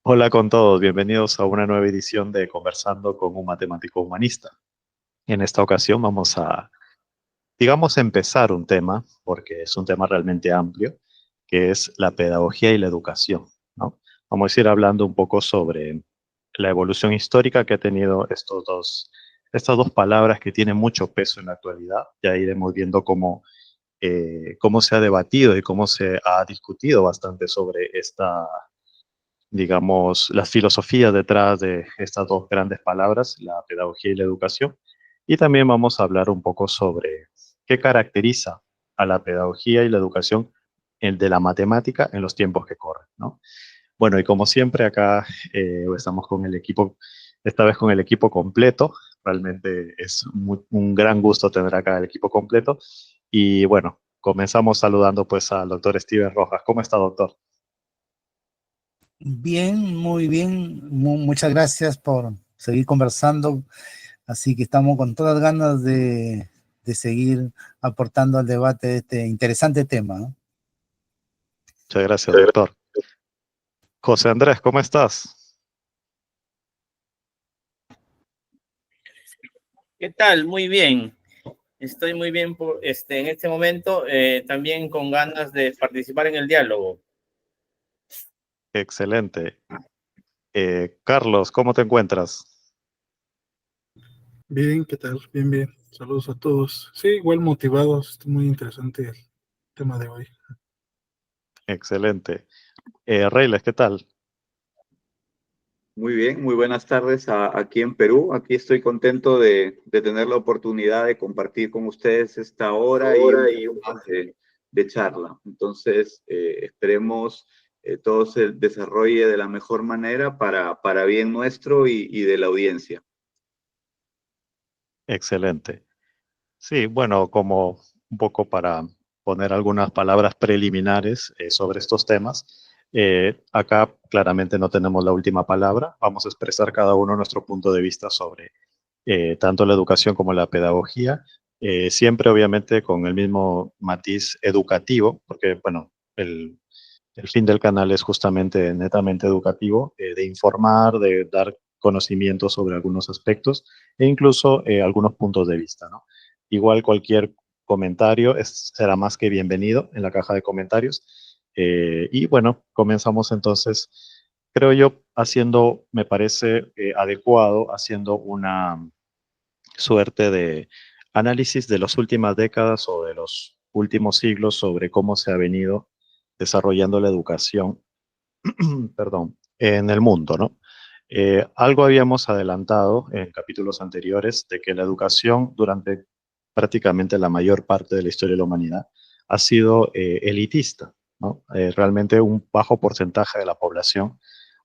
Hola con todos, bienvenidos a una nueva edición de Conversando con un matemático humanista. En esta ocasión vamos a, digamos, empezar un tema, porque es un tema realmente amplio, que es la pedagogía y la educación, ¿no? Vamos a ir hablando un poco sobre la evolución histórica que ha tenido estas dos palabras que tienen mucho peso en la actualidad. Ya iremos viendo cómo se ha debatido y cómo se ha discutido bastante sobre digamos, las filosofías detrás de estas dos grandes palabras, la pedagogía y la educación. Y también vamos a hablar un poco sobre qué caracteriza a la pedagogía y la educación de la matemática en los tiempos que corren, ¿no? Bueno, y como siempre acá estamos con el equipo, esta vez con el equipo completo. Realmente es un gran gusto tener acá el equipo completo. Y bueno, comenzamos saludando pues al doctor Steven Rojas. ¿Cómo está, doctor? Bien, muy bien. Muchas gracias por seguir conversando. Así que estamos con todas ganas de seguir aportando al debate de este interesante tema, ¿no? Muchas gracias, doctor. José Andrés, ¿cómo estás? ¿Qué tal? Muy bien. Estoy muy bien en este momento, también con ganas de participar en el diálogo. Excelente. Carlos, ¿cómo te encuentras? Bien, ¿qué tal? Bien, bien. Saludos a todos. Sí, igual motivados. Está muy interesante el tema de hoy. Excelente. Reyles, ¿qué tal? Muy bien, muy buenas tardes aquí en Perú. Aquí estoy contento de tener la oportunidad de compartir con ustedes esta hora y un poco más de charla. Entonces, esperemos todo se desarrolle de la mejor manera para bien nuestro y de la audiencia. Excelente. Sí, bueno, como un poco para poner algunas palabras preliminares sobre estos temas, acá claramente no tenemos la última palabra. Vamos a expresar cada uno nuestro punto de vista sobre tanto la educación como la pedagogía, siempre obviamente con el mismo matiz educativo, porque bueno, el fin del canal es justamente netamente educativo, de informar, de dar conocimiento sobre algunos aspectos e incluso algunos puntos de vista, ¿no? Igual cualquier comentario será más que bienvenido en la caja de comentarios. Y bueno, comenzamos entonces, creo yo, haciendo, me parece adecuado, haciendo una suerte de análisis de las últimas décadas o de los últimos siglos sobre cómo se ha venido desarrollando la educación, perdón, en el mundo, ¿no? Algo habíamos adelantado en capítulos anteriores de que la educación durante prácticamente la mayor parte de la historia de la humanidad ha sido elitista, ¿no? Realmente un bajo porcentaje de la población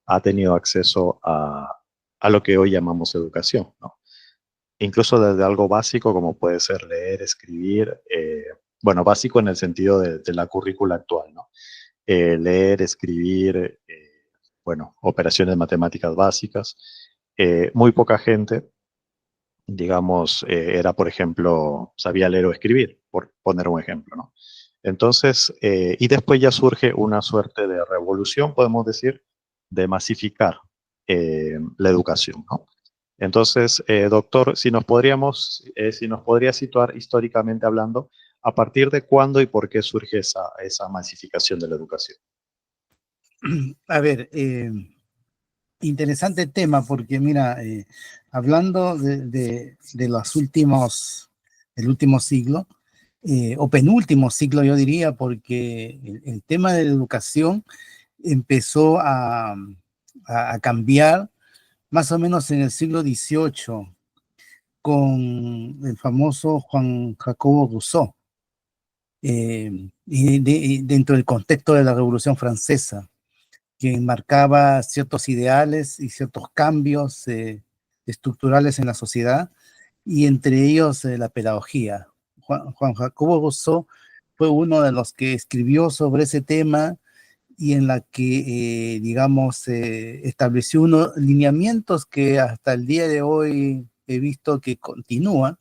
ha tenido acceso a lo que hoy llamamos educación, ¿no? Incluso desde algo básico como puede ser leer, escribir, bueno, básico en el sentido de la currícula actual, ¿no? Leer, escribir, bueno, operaciones matemáticas básicas. Muy poca gente, digamos, era, por ejemplo, sabía leer o escribir, por poner un ejemplo, ¿no? Entonces, y después ya surge una suerte de revolución, podemos decir, de masificar la educación, ¿no? Entonces, doctor, si nos podría situar históricamente hablando, ¿a partir de cuándo y por qué surge esa masificación de la educación? A ver, interesante tema porque mira, hablando de los del último siglo, o penúltimo siglo yo diría, porque el tema de la educación empezó a cambiar más o menos en el siglo XVIII con el famoso Juan Jacobo Rousseau, y dentro del contexto de la Revolución Francesa, que marcaba ciertos ideales y ciertos cambios estructurales en la sociedad, y entre ellos la pedagogía. Juan Jacobo Rousseau fue uno de los que escribió sobre ese tema y en la que, digamos, estableció unos lineamientos que hasta el día de hoy he visto que continúan,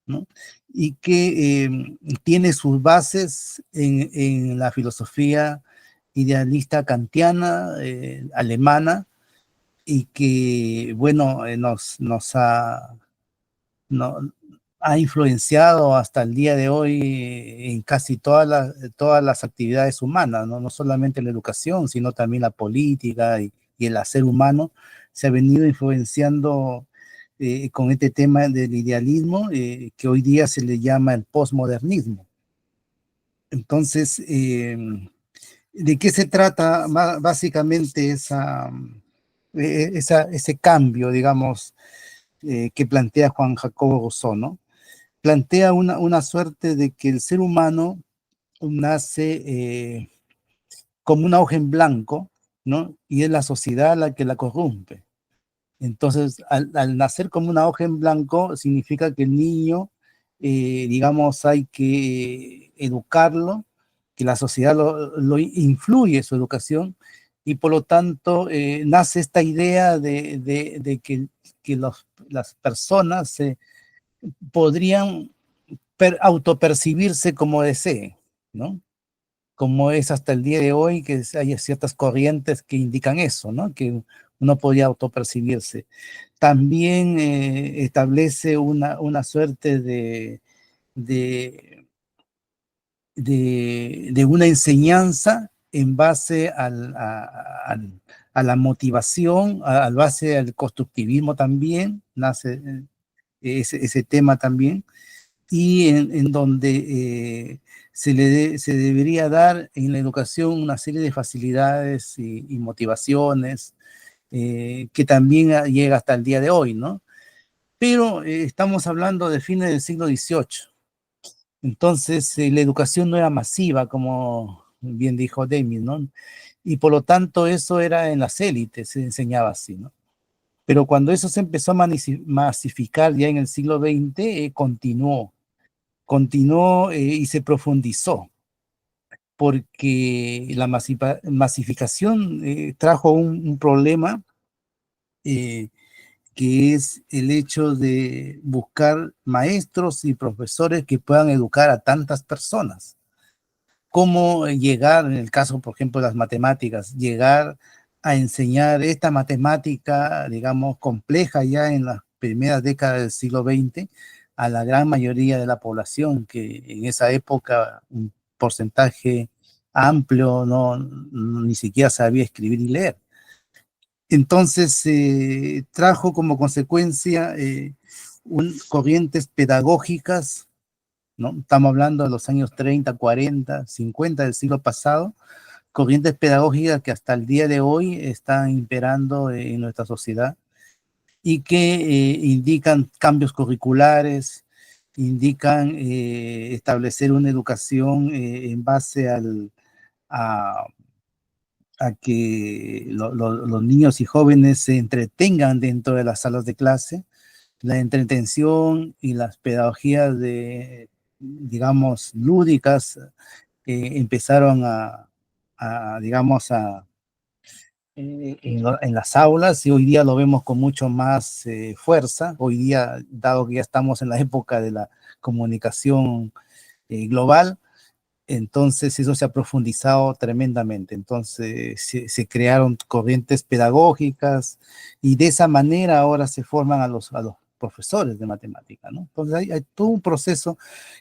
¿no? Y que tiene sus bases en la filosofía idealista kantiana, alemana, y que, bueno, nos no- ha influenciado hasta el día de hoy en casi todas las actividades humanas, ¿no? No solamente la educación, sino también la política y el hacer humano se ha venido influenciando con este tema del idealismo que hoy día se le llama el posmodernismo. Entonces, ¿de qué se trata básicamente ese cambio, digamos, que plantea Juan Jacobo Rousseau, ¿no? Plantea una suerte de que el ser humano nace como una hoja en blanco, ¿no? Y es la sociedad la que la corrompe. Entonces, al nacer como una hoja en blanco, significa que el niño, digamos, hay que educarlo, que la sociedad lo influye su educación, y por lo tanto nace esta idea de que las personas podrían autopercibirse como deseen, ¿no? Como es hasta el día de hoy, que hay ciertas corrientes que indican eso, ¿no? Que uno podía autopercibirse. También establece una suerte de, de una enseñanza en base a la motivación, al base al constructivismo también, nace ese tema también, y en donde se debería dar en la educación una serie de facilidades y motivaciones que también llega hasta el día de hoy, ¿no? Pero estamos hablando de fines del siglo XVIII. Entonces, la educación no era masiva, como bien dijo Deming, ¿no? Y por lo tanto, eso era en las élites, se enseñaba así, ¿no? Pero cuando eso se empezó a masificar ya en el siglo XX, continuó y se profundizó, porque la masificación trajo un problema eh, que es el hecho de buscar maestros y profesores que puedan educar a tantas personas. Cómo llegar, en el caso, por ejemplo, de las matemáticas, llegar a enseñar esta matemática, digamos, compleja ya en las primeras décadas del siglo XX a la gran mayoría de la población, que en esa época un porcentaje amplio ni siquiera sabía escribir y leer. Entonces, trajo como consecuencia corrientes pedagógicas, ¿no? Estamos hablando de los años 30, 40, 50 del siglo pasado, corrientes pedagógicas que hasta el día de hoy están imperando en nuestra sociedad y que indican cambios curriculares, indican establecer una educación en base a, a que los niños y jóvenes se entretengan dentro de las salas de clase. La entretención y las pedagogías digamos, lúdicas, empezaron digamos, en las aulas, y hoy día lo vemos con mucho más fuerza. Hoy día, dado que ya estamos en la época de la comunicación global, entonces eso se ha profundizado tremendamente. Entonces se crearon corrientes pedagógicas y de esa manera ahora se forman a los profesores de matemática, ¿no? Entonces hay todo un proceso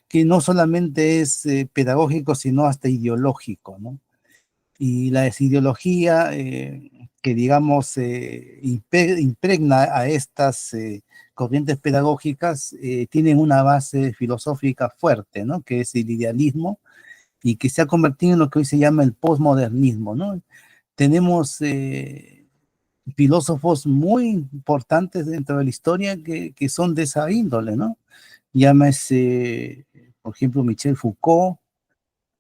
que no solamente es pedagógico, sino hasta ideológico, ¿no? Y la desideología que, digamos, impregna a estas corrientes pedagógicas tienen una base filosófica fuerte, ¿no? Que es el idealismo, y que se ha convertido en lo que hoy se llama el posmodernismo, ¿no? Tenemos filósofos muy importantes dentro de la historia que son de esa índole, ¿no? Llámese, por ejemplo, Michel Foucault,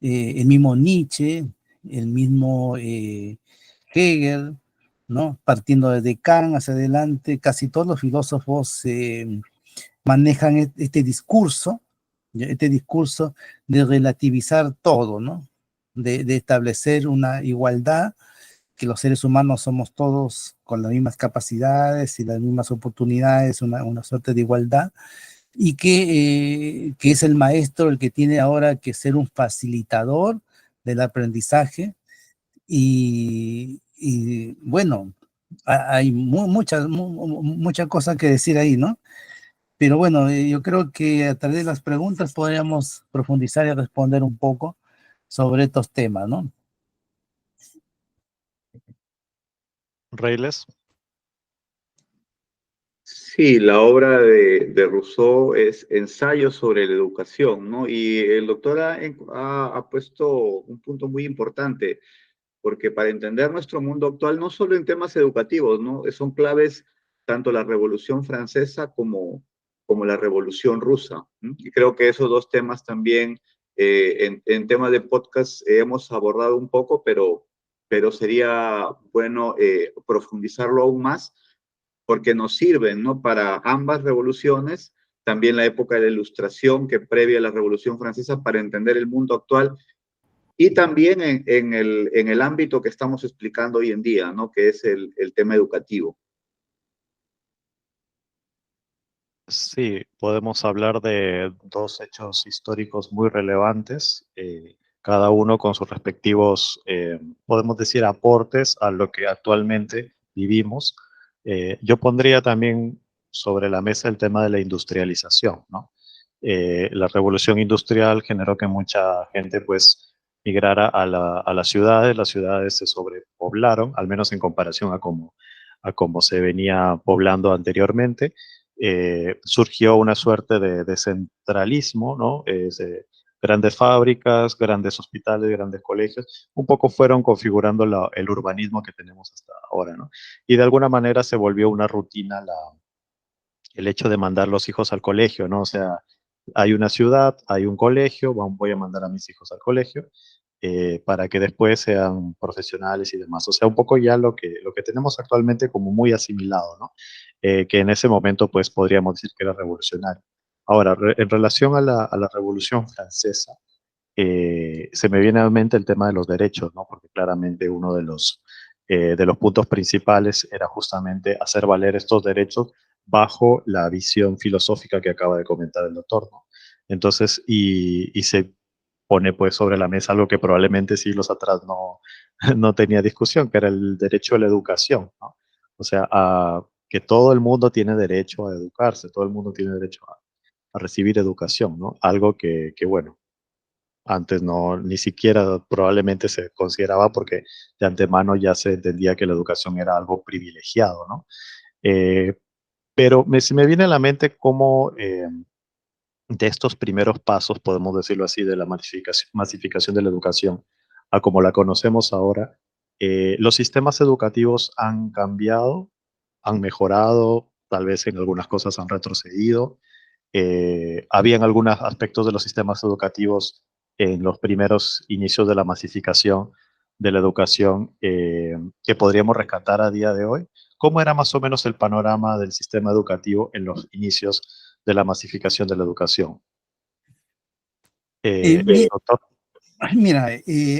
el mismo Nietzsche, el mismo Hegel, ¿no? Partiendo de Kant hacia adelante, casi todos los filósofos manejan este discurso de relativizar todo, ¿no? De establecer una igualdad, que los seres humanos somos todos con las mismas capacidades y las mismas oportunidades, una suerte de igualdad, y que es el maestro el que tiene ahora que ser un facilitador del aprendizaje, y bueno, Hay muchas cosas que decir ahí, ¿no? Pero bueno, yo creo que a través de las preguntas podríamos profundizar y responder un poco sobre estos temas, ¿no? Reyles. Sí, la obra de Rousseau es Ensayo sobre la educación, ¿no? Y el doctor ha puesto un punto muy importante, porque para entender nuestro mundo actual, no solo en temas educativos, ¿no? Son claves tanto la Revolución Francesa como la Revolución Rusa. ¿No? Y creo que esos dos temas también en temas de podcast hemos abordado un poco, pero sería bueno profundizarlo aún más porque nos sirven, ¿no? Para ambas revoluciones, también la época de la Ilustración, que previa a la Revolución Francesa, para entender el mundo actual, y también en el ámbito que estamos explicando hoy en día, ¿no? Que es el tema educativo. Sí, podemos hablar de dos hechos históricos muy relevantes, cada uno con sus respectivos, podemos decir, aportes a lo que actualmente vivimos. Yo pondría también sobre la mesa el tema de la industrialización, ¿no? La revolución industrial generó que mucha gente pues migrara a las ciudades se sobrepoblaron, al menos en comparación a cómo se venía poblando anteriormente. Surgió una suerte de centralismo, ¿no? Grandes fábricas, grandes hospitales, grandes colegios, un poco fueron configurando el urbanismo que tenemos hasta ahora, ¿no? Y de alguna manera se volvió una rutina el hecho de mandar los hijos al colegio, ¿no? O sea, hay una ciudad, hay un colegio, voy a mandar a mis hijos al colegio para que después sean profesionales y demás. O sea, un poco ya lo que tenemos actualmente como muy asimilado, ¿no? Que en ese momento pues podríamos decir que era revolucionario. Ahora, en relación a a la Revolución Francesa, se me viene a la mente el tema de los derechos, ¿no? Porque claramente uno de los puntos principales era justamente hacer valer estos derechos bajo la visión filosófica que acaba de comentar el doctor, ¿no? Entonces, y se pone pues sobre la mesa algo que probablemente siglos atrás no, no tenía discusión, que era el derecho a la educación, ¿no? O sea, que todo el mundo tiene derecho a educarse, todo el mundo tiene derecho a recibir educación, ¿no? Algo que bueno, antes no, ni siquiera probablemente se consideraba porque de antemano ya se entendía que la educación era algo privilegiado, ¿no? Eh, pero se me viene a la mente cómo de estos primeros pasos, podemos decirlo así, de la masificación de la educación a como la conocemos ahora, los sistemas educativos han cambiado, han mejorado, tal vez en algunas cosas han retrocedido. Habían algunos aspectos de los sistemas educativos en los primeros inicios de la masificación de la educación que podríamos rescatar a día de hoy. ¿Cómo era más o menos el panorama del sistema educativo en los inicios de la masificación de la educación? Mi- Doctor. Mira,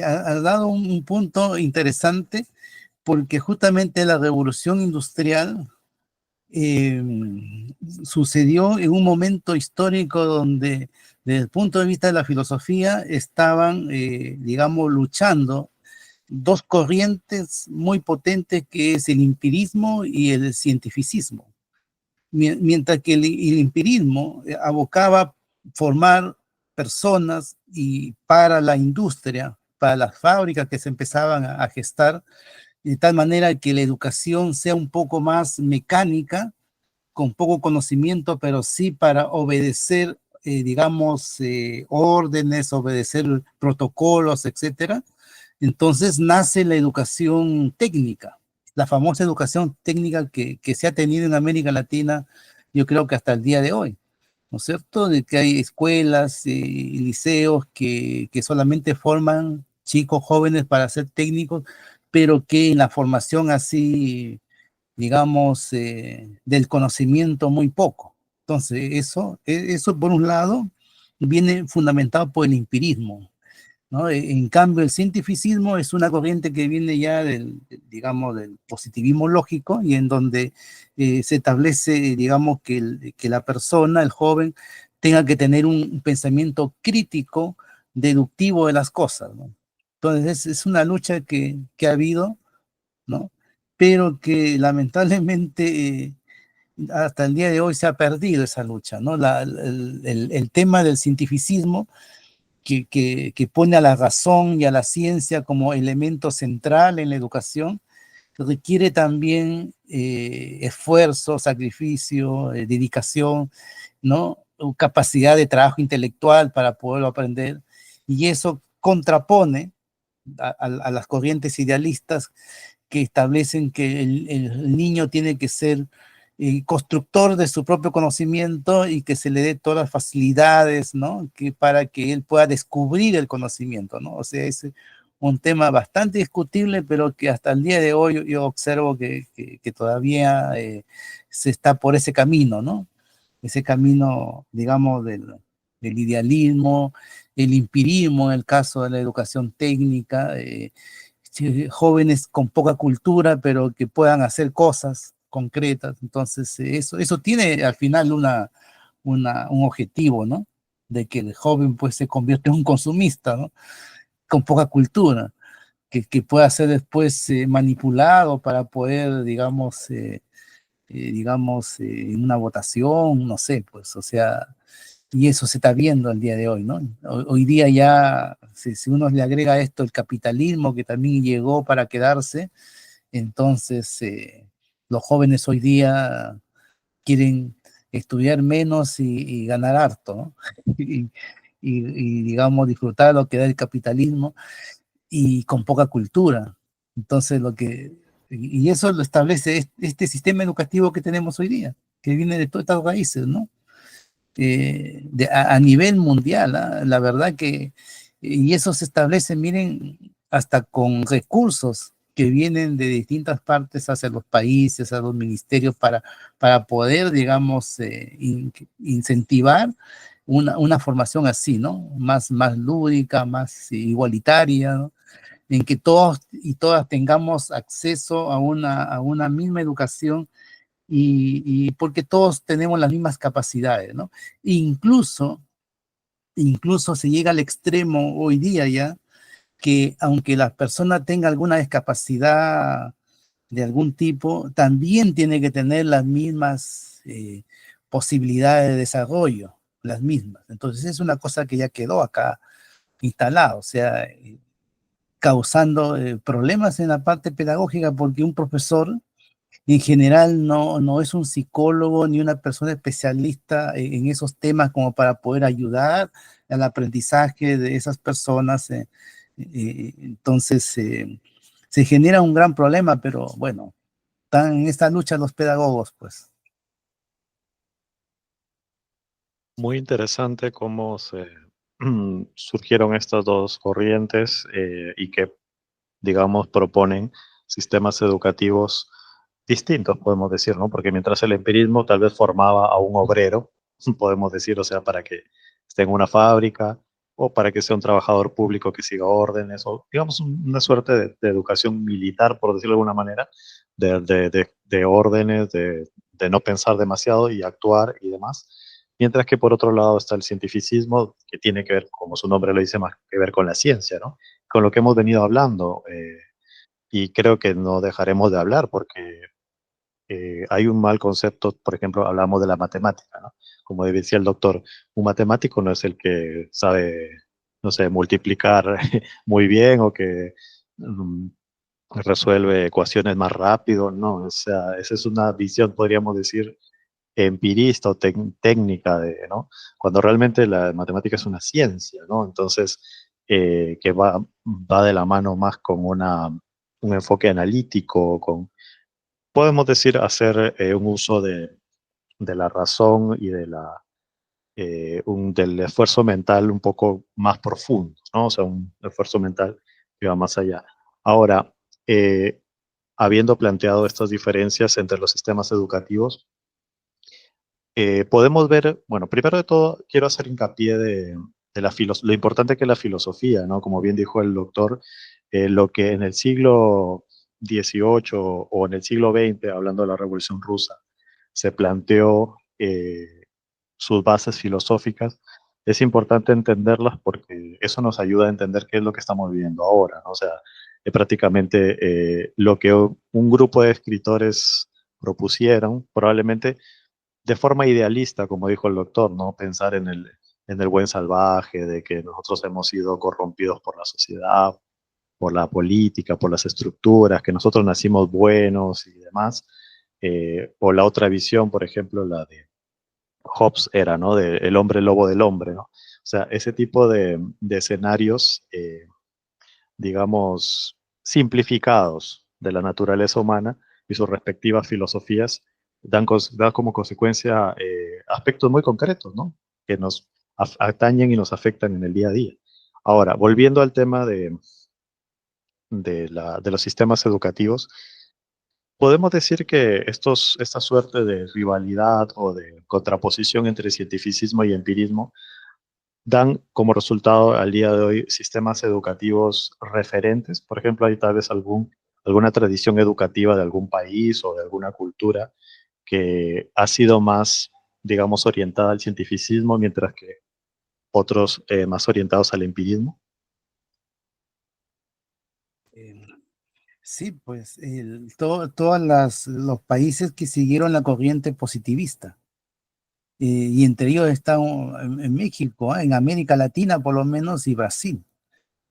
ha dado un punto interesante porque justamente la revolución industrial eh, sucedió en un momento histórico donde, desde el punto de vista de la filosofía, estaban, digamos, luchando dos corrientes muy potentes que es el empirismo y el cientificismo. Mientras que el empirismo abocaba formar personas y para la industria, para las fábricas que se empezaban a gestar, de tal manera que la educación sea un poco más mecánica, con poco conocimiento, pero sí para obedecer, digamos, órdenes, obedecer protocolos, etcétera. Entonces nace la educación técnica, la famosa educación técnica que se ha tenido en América Latina, yo creo que hasta el día de hoy, ¿no es cierto? De que hay escuelas y liceos que solamente forman chicos jóvenes para ser técnicos, pero que en la formación así, digamos, del conocimiento muy poco. Entonces, eso por un lado viene fundamentado por el empirismo, ¿no? En cambio, el cientificismo es una corriente que viene ya digamos, del positivismo lógico y en donde se establece, digamos, que la persona, el joven, tenga que tener un pensamiento crítico, deductivo de las cosas, ¿no? Entonces, es una lucha que ha habido, ¿no? pero que lamentablemente hasta el día de hoy se ha perdido esa lucha, ¿no? El tema del cientificismo que pone a la razón y a la ciencia como elemento central en la educación, requiere también esfuerzo, sacrificio, dedicación, ¿no? Capacidad de trabajo intelectual para poderlo aprender, y eso contrapone a las corrientes idealistas que establecen que el niño tiene que ser constructor de su propio conocimiento y que se le dé todas las facilidades, ¿no? Para que él pueda descubrir el conocimiento, ¿no? O sea, es un tema bastante discutible, pero que hasta el día de hoy yo observo que todavía se está por ese camino, ¿no? Ese camino, digamos, del idealismo, el empirismo en el caso de la educación técnica, jóvenes con poca cultura, pero que puedan hacer cosas concretas. Entonces, eso tiene al final un objetivo, ¿no? De que el joven pues se convierta en un consumista, ¿no? Con poca cultura, que pueda ser después manipulado para poder, en una votación, no sé, pues, o sea, y eso se está viendo el día de hoy, ¿no? Hoy día ya, si uno le agrega esto, el capitalismo que también llegó para quedarse, entonces los jóvenes hoy día quieren estudiar menos y ganar harto, ¿no? Digamos, disfrutar lo que da el capitalismo y con poca cultura. Entonces, y eso lo establece este sistema educativo que tenemos hoy día, que viene de todas estas raíces, ¿no? A nivel mundial, ¿eh? La verdad y eso se establece, miren, hasta con recursos que vienen de distintas partes hacia los países, a los ministerios, para poder, digamos, incentivar una formación así, ¿no? Más lúdica, más igualitaria, ¿no? En que todos y todas tengamos acceso a una misma educación y porque todos tenemos las mismas capacidades, ¿no? Incluso, incluso se llega al extremo hoy día ya, que aunque la persona tenga alguna discapacidad de algún tipo, también tiene que tener las mismas posibilidades de desarrollo, las mismas. Entonces es una cosa que ya quedó acá instalada, o sea, causando problemas en la parte pedagógica, porque un profesor en general no es un psicólogo ni una persona especialista en esos temas como para poder ayudar al aprendizaje de esas personas. Entonces, se genera un gran problema, pero bueno, están en esta lucha los pedagogos, pues. Muy interesante cómo se surgieron estas dos corrientes y que, digamos, proponen sistemas educativos distintos, podemos decir, ¿no? Porque mientras el empirismo tal vez formaba a un obrero, podemos decir, o sea, para que esté en una fábrica o para que sea un trabajador público que siga órdenes, o digamos una suerte de educación militar, por decirlo de alguna manera, de órdenes, de no pensar demasiado y actuar y demás. Mientras que por otro lado está el cientificismo, que tiene que ver, como su nombre lo dice, más que ver con la ciencia, ¿no? Con lo que hemos venido hablando. Y creo que no dejaremos de hablar porque hay un mal concepto, por ejemplo, hablamos de la matemática, ¿no? Como decía el doctor, un matemático no es el que sabe, no sé, multiplicar muy bien o que mm, resuelve ecuaciones más rápido, no, o sea, esa es una visión, podríamos decir, empirista o técnica, ¿no? Cuando realmente la matemática es una ciencia, ¿no? Entonces, que va de la mano más con un enfoque analítico, podemos decir, hacer un uso de la razón y del esfuerzo mental un poco más profundo, ¿no? O sea, un esfuerzo mental que va más allá. Ahora, eh, habiendo planteado estas diferencias entre los sistemas educativos, podemos ver, bueno, primero de todo, quiero hacer hincapié de lo importante que es la filosofía, ¿no? Como bien dijo el doctor, lo que en el siglo XVIII o en el siglo XX, hablando de la Revolución Rusa, se planteó sus bases filosóficas, es importante entenderlas porque eso nos ayuda a entender qué es lo que estamos viviendo ahora, ¿no? O sea, prácticamente lo que un grupo de escritores propusieron, probablemente de forma idealista, como dijo el doctor, ¿no? Pensar en el buen salvaje, de que nosotros hemos sido corrompidos por la sociedad, por la política, por las estructuras, que nosotros nacimos buenos y demás. O la otra visión, por ejemplo, la de Hobbes era, ¿no? De el hombre lobo del hombre, ¿no? O sea, ese tipo de escenarios, digamos, simplificados de la naturaleza humana y sus respectivas filosofías dan como consecuencia aspectos muy concretos, ¿no? Que nos atañen y nos afectan en el día a día. Ahora, volviendo al tema de los sistemas educativos, podemos decir que esta suerte de rivalidad o de contraposición entre cientificismo y empirismo dan como resultado al día de hoy sistemas educativos referentes. Por ejemplo, hay tal vez alguna tradición educativa de algún país o de alguna cultura que ha sido más, digamos, orientada al cientificismo, mientras que otros más orientados al empirismo. Sí, pues todos los países que siguieron la corriente positivista, y entre ellos están en México, en América Latina por lo menos, y Brasil,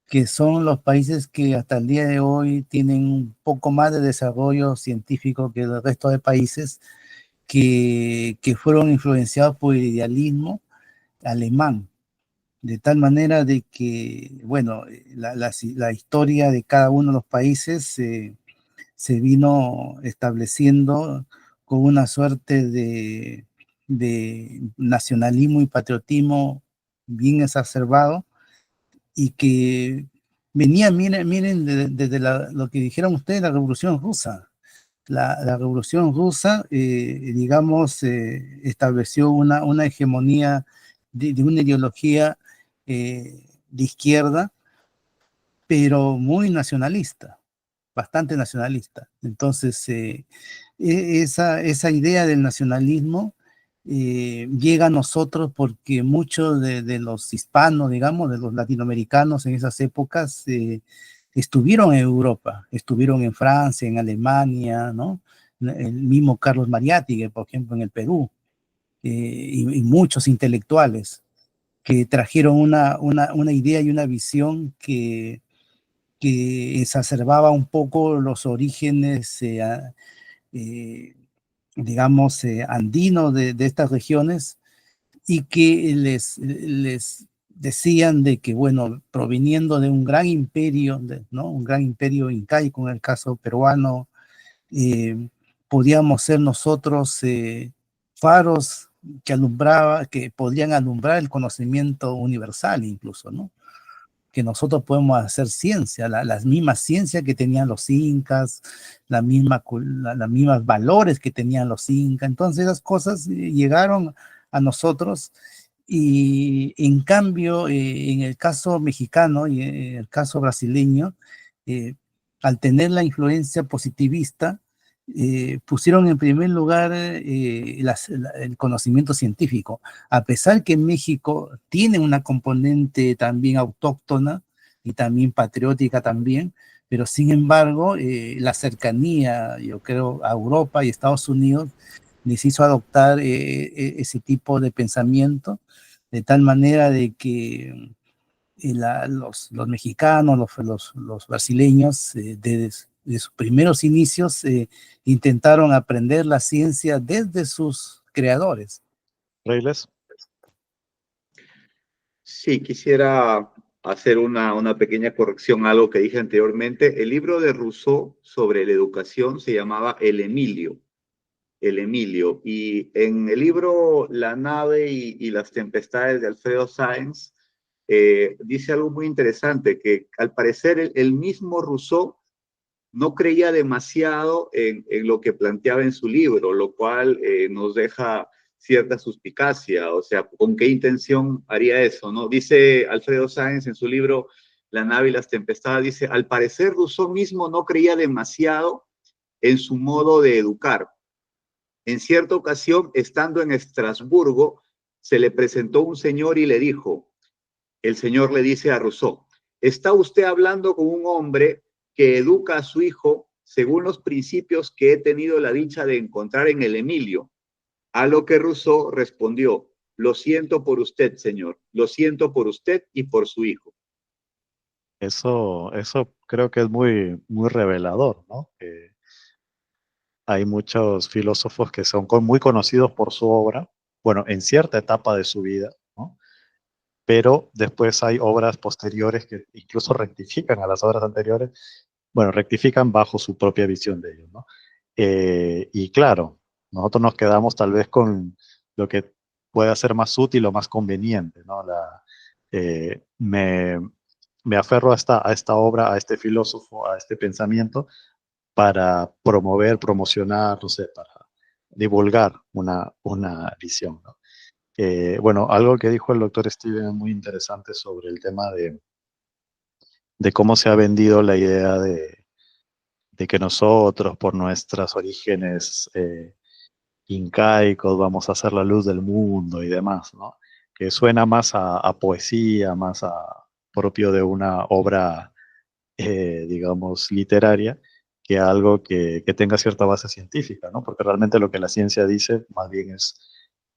que son los países que hasta el día de hoy tienen un poco más de desarrollo científico que el resto de países que fueron influenciados por el idealismo alemán, de tal manera de que, bueno, la historia de cada uno de los países se vino estableciendo con una suerte de nacionalismo y patriotismo bien exacerbado, y que venía, miren desde lo que dijeron ustedes, la Revolución Rusa. La Revolución Rusa, digamos, estableció una hegemonía de una ideología de izquierda, pero muy nacionalista, bastante nacionalista. Entonces, esa idea del nacionalismo llega a nosotros porque muchos de los hispanos, digamos, de los latinoamericanos en esas épocas, estuvieron en Europa, estuvieron en Francia, en Alemania, ¿no? El mismo Carlos Mariátegui, por ejemplo, en el Perú, y muchos intelectuales que trajeron una idea y una visión que exacerbaba un poco los orígenes, digamos, andinos de estas regiones, y que les decían de que, bueno, proviniendo de un gran imperio, ¿no? Un gran imperio incaico, en el caso peruano, podíamos ser nosotros faros que podrían alumbrar el conocimiento universal incluso, ¿no? Que nosotros podemos hacer ciencia, las mismas ciencias que tenían los incas, las mismas valores que tenían los incas. Entonces esas cosas llegaron a nosotros, y en cambio, en el caso mexicano y en el caso brasileño, al tener la influencia positivista, pusieron en primer lugar el conocimiento científico, a pesar que México tiene una componente también autóctona y también patriótica también, pero sin embargo la cercanía, yo creo, a Europa y Estados Unidos les hizo adoptar ese tipo de pensamiento, de tal manera de que los mexicanos, los brasileños, de sus primeros inicios, intentaron aprender la ciencia desde sus creadores. Reyles. Sí, quisiera hacer una pequeña corrección a algo que dije anteriormente. El libro de Rousseau sobre la educación se llamaba El Emilio. Y en el libro La nave y las tempestades de Alfredo Sáenz, dice algo muy interesante, que al parecer el mismo Rousseau no creía demasiado en lo que planteaba en su libro, lo cual nos deja cierta suspicacia, o sea, ¿con qué intención haría eso, no? Dice Alfredo Sáenz en su libro La nave y las tempestades, dice, al parecer Rousseau mismo no creía demasiado en su modo de educar. En cierta ocasión, estando en Estrasburgo, se le presentó un señor y le dijo, el señor le dice a Rousseau, está usted hablando con un hombre que educa a su hijo según los principios que he tenido la dicha de encontrar en el Emilio. A lo que Rousseau respondió: lo siento por usted, señor, lo siento por usted y por su hijo. Eso creo que es muy, muy revelador, ¿no? Hay muchos filósofos que son muy conocidos por su obra, bueno, en cierta etapa de su vida, ¿no? Pero después hay obras posteriores que incluso rectifican a las obras anteriores, bueno, rectifican bajo su propia visión de ellos, ¿no? Y claro, nosotros nos quedamos tal vez con lo que pueda ser más útil o más conveniente, ¿no? Me aferro a esta obra, a este filósofo, a este pensamiento, para promover, promocionar, no sé, para divulgar una visión, ¿no? Bueno, algo que dijo el doctor Steven es muy interesante sobre el tema de cómo se ha vendido la idea de que nosotros, por nuestros orígenes incaicos, vamos a ser la luz del mundo y demás, ¿no? Que suena más a poesía, más a propio de una obra, digamos, literaria, que algo que tenga cierta base científica, ¿no? Porque realmente lo que la ciencia dice, más bien es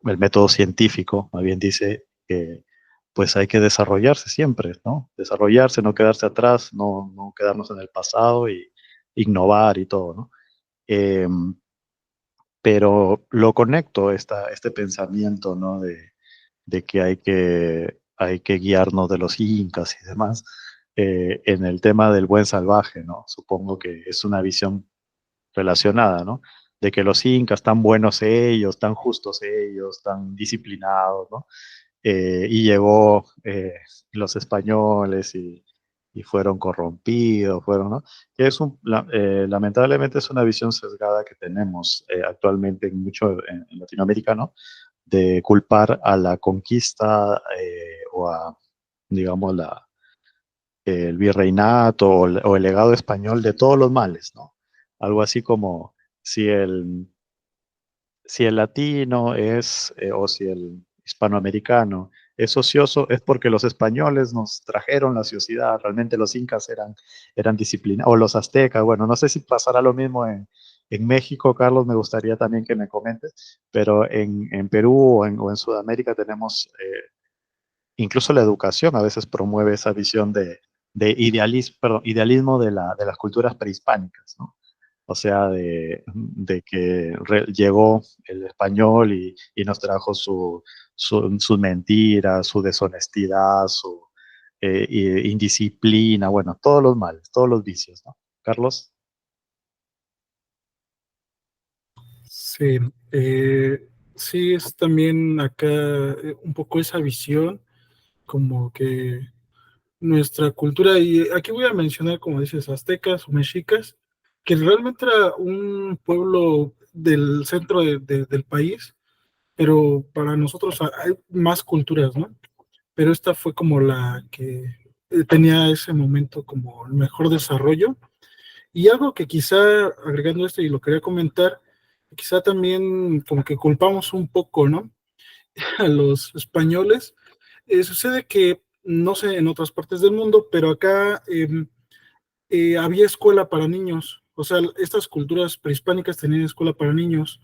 el método científico, más bien dice que pues hay que desarrollarse siempre, ¿no? Desarrollarse, no quedarse atrás, no quedarnos en el pasado y innovar y todo, ¿no? Pero lo conecto, este pensamiento, ¿no? De que hay que guiarnos de los incas y demás, en el tema del buen salvaje, ¿no? Supongo que es una visión relacionada, ¿no? De que los incas, tan buenos ellos, tan justos ellos, tan disciplinados, ¿no? Y llegó los españoles y fueron corrompidos, ¿no? Que lamentablemente es una visión sesgada que tenemos actualmente en Latinoamérica, ¿no? De culpar a la conquista o a, digamos, el virreinato o el legado español de todos los males, ¿no? Algo así como si el latino o si el hispanoamericano es ocioso, es porque los españoles nos trajeron la ociosidad. Realmente los incas eran disciplinados, o los aztecas. Bueno, no sé si pasará lo mismo en México, Carlos, me gustaría también que me comentes, pero en Perú o en Sudamérica tenemos, incluso la educación a veces promueve esa visión de idealismo de las culturas prehispánicas, ¿no? O sea, de que llegó el español y nos trajo sus mentiras, su deshonestidad, su indisciplina, bueno, todos los males, todos los vicios, ¿no? Carlos. Sí, sí, es también acá un poco esa visión, como que nuestra cultura, y aquí voy a mencionar, como dices, aztecas o mexicas, que realmente era un pueblo del centro del país, pero para nosotros hay más culturas, ¿no? Pero esta fue como la que tenía ese momento como el mejor desarrollo. Y algo que quizá, agregando esto y lo quería comentar, quizá también como que culpamos un poco, ¿no? A los españoles. Sucede que, no sé, en otras partes del mundo, pero acá había escuela para niños. O sea, estas culturas prehispánicas tenían escuela para niños.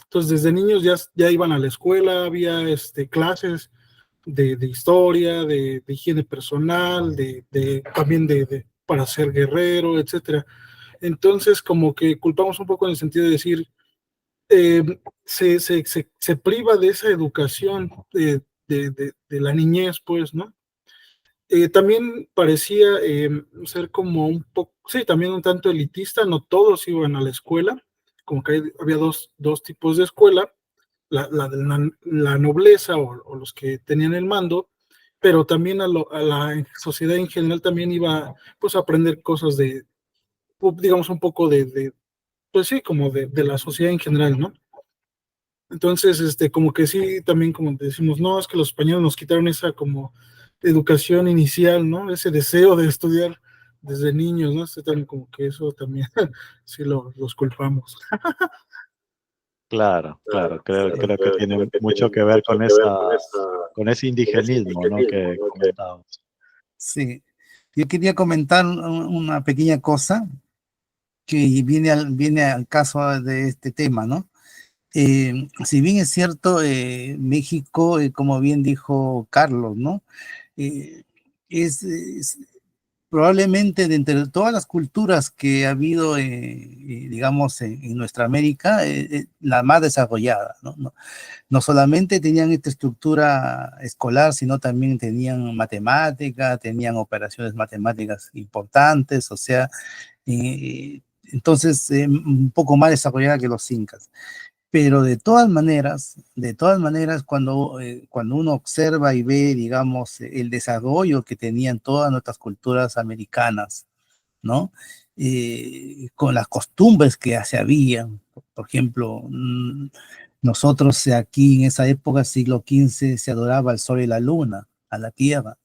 Entonces, desde niños ya iban a la escuela, había clases de historia, de higiene personal, también para ser guerrero, etcétera. Entonces, como que culpamos un poco en el sentido de decir, eh, se priva de esa educación de la niñez, pues, ¿no? También parecía ser como un poco, sí, también un tanto elitista, no todos iban a la escuela, como que había dos tipos de escuela, la de la nobleza o los que tenían el mando, pero también a la sociedad en general también iba pues a aprender cosas digamos, un poco pues sí, como de la sociedad en general, ¿no? Entonces, como que sí, también como decimos, no, es que los españoles nos quitaron esa como educación inicial, ¿no? Ese deseo de estudiar desde niños, ¿no? También como que eso también sí los culpamos. Claro, claro, creo que Creo tiene que mucho tiene que ver mucho que ver con esa, con ese con ese indigenismo, ¿no? indigenismo, Que ¿no? comentábamos. Sí, Yo quería comentar una pequeña cosa que viene al caso de este tema, ¿no? Si bien es cierto, México, como bien dijo Carlos, ¿no? Eh, es probablemente de entre todas las culturas que ha habido, digamos, en nuestra América, la más desarrollada, ¿no? No solamente tenían esta estructura escolar, sino también tenían matemática, tenían operaciones matemáticas importantes, o sea, entonces un poco más desarrollada que los incas. Pero de todas maneras, cuando uno observa y ve, digamos, el desarrollo que tenían todas nuestras culturas americanas, ¿no? Con las costumbres que se habían, por ejemplo, nosotros aquí en esa época, siglo XV, se adoraba al sol y la luna, a la tierra,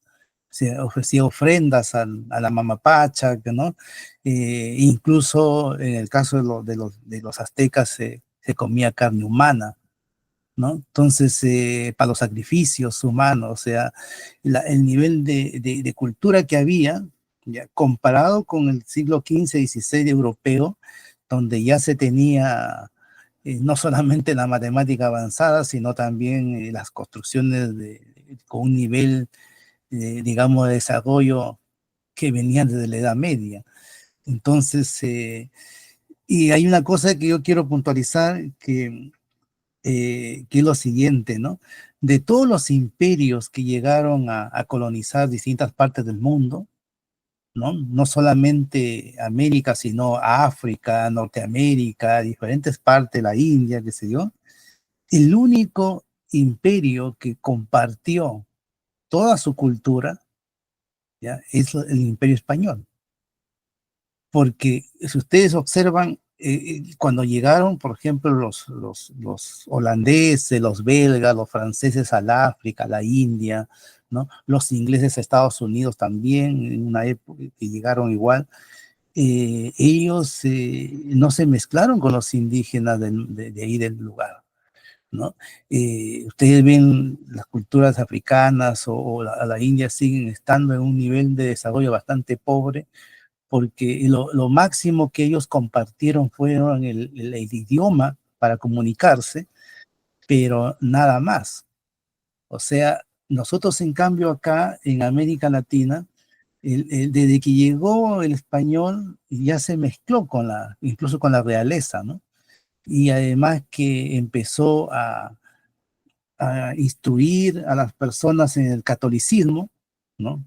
se ofrecía ofrendas a la mamapacha, ¿no? Incluso en el caso de los aztecas se comía carne humana, ¿no? Entonces, para los sacrificios humanos, o sea, el nivel de cultura que había, ya, comparado con el siglo XV, XVI europeo, donde ya se tenía no solamente la matemática avanzada, sino también las construcciones con un nivel, digamos, de desarrollo que venían desde la Edad Media. Entonces, y hay una cosa que yo quiero puntualizar, que es lo siguiente, ¿no? De todos los imperios que llegaron a colonizar distintas partes del mundo, ¿no? No solamente América, sino África, Norteamérica, diferentes partes, la India, qué sé yo, el único imperio que compartió toda su cultura, ¿ya? Es el Imperio Español. Porque si ustedes observan, cuando llegaron, por ejemplo, los holandeses, los belgas, los franceses al África, a la India, ¿no? Los ingleses a Estados Unidos también, en una época que llegaron igual, ellos no se mezclaron con los indígenas de ahí del lugar, ¿no? Ustedes ven las culturas africanas o la India siguen estando en un nivel de desarrollo bastante pobre, porque lo máximo que ellos compartieron fueron el idioma para comunicarse, pero nada más. O sea, nosotros en cambio acá en América Latina, desde que llegó el español ya se mezcló incluso con la realeza, ¿no? Y además que empezó a instruir a las personas en el catolicismo, ¿no?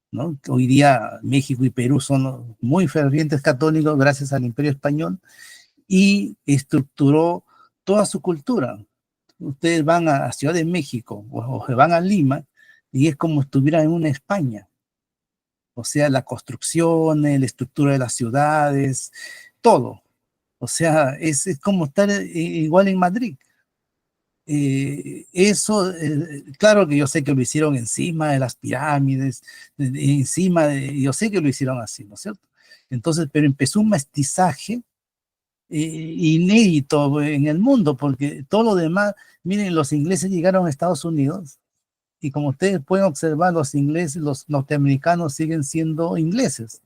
¿No? Hoy día México y Perú son muy fervientes católicos gracias al Imperio Español y estructuró toda su cultura. Ustedes van a Ciudad de México o se van a Lima y es como si estuvieran en una España. O sea, la construcción, la estructura de las ciudades, todo. O sea, es como estar igual en Madrid. Eso, claro que yo sé que lo hicieron encima de las pirámides, yo sé que lo hicieron así, ¿no es cierto? Entonces, pero empezó un mestizaje inédito en el mundo, porque todo lo demás, miren, los ingleses llegaron a Estados Unidos y como ustedes pueden observar, los ingleses, los norteamericanos siguen siendo ingleses,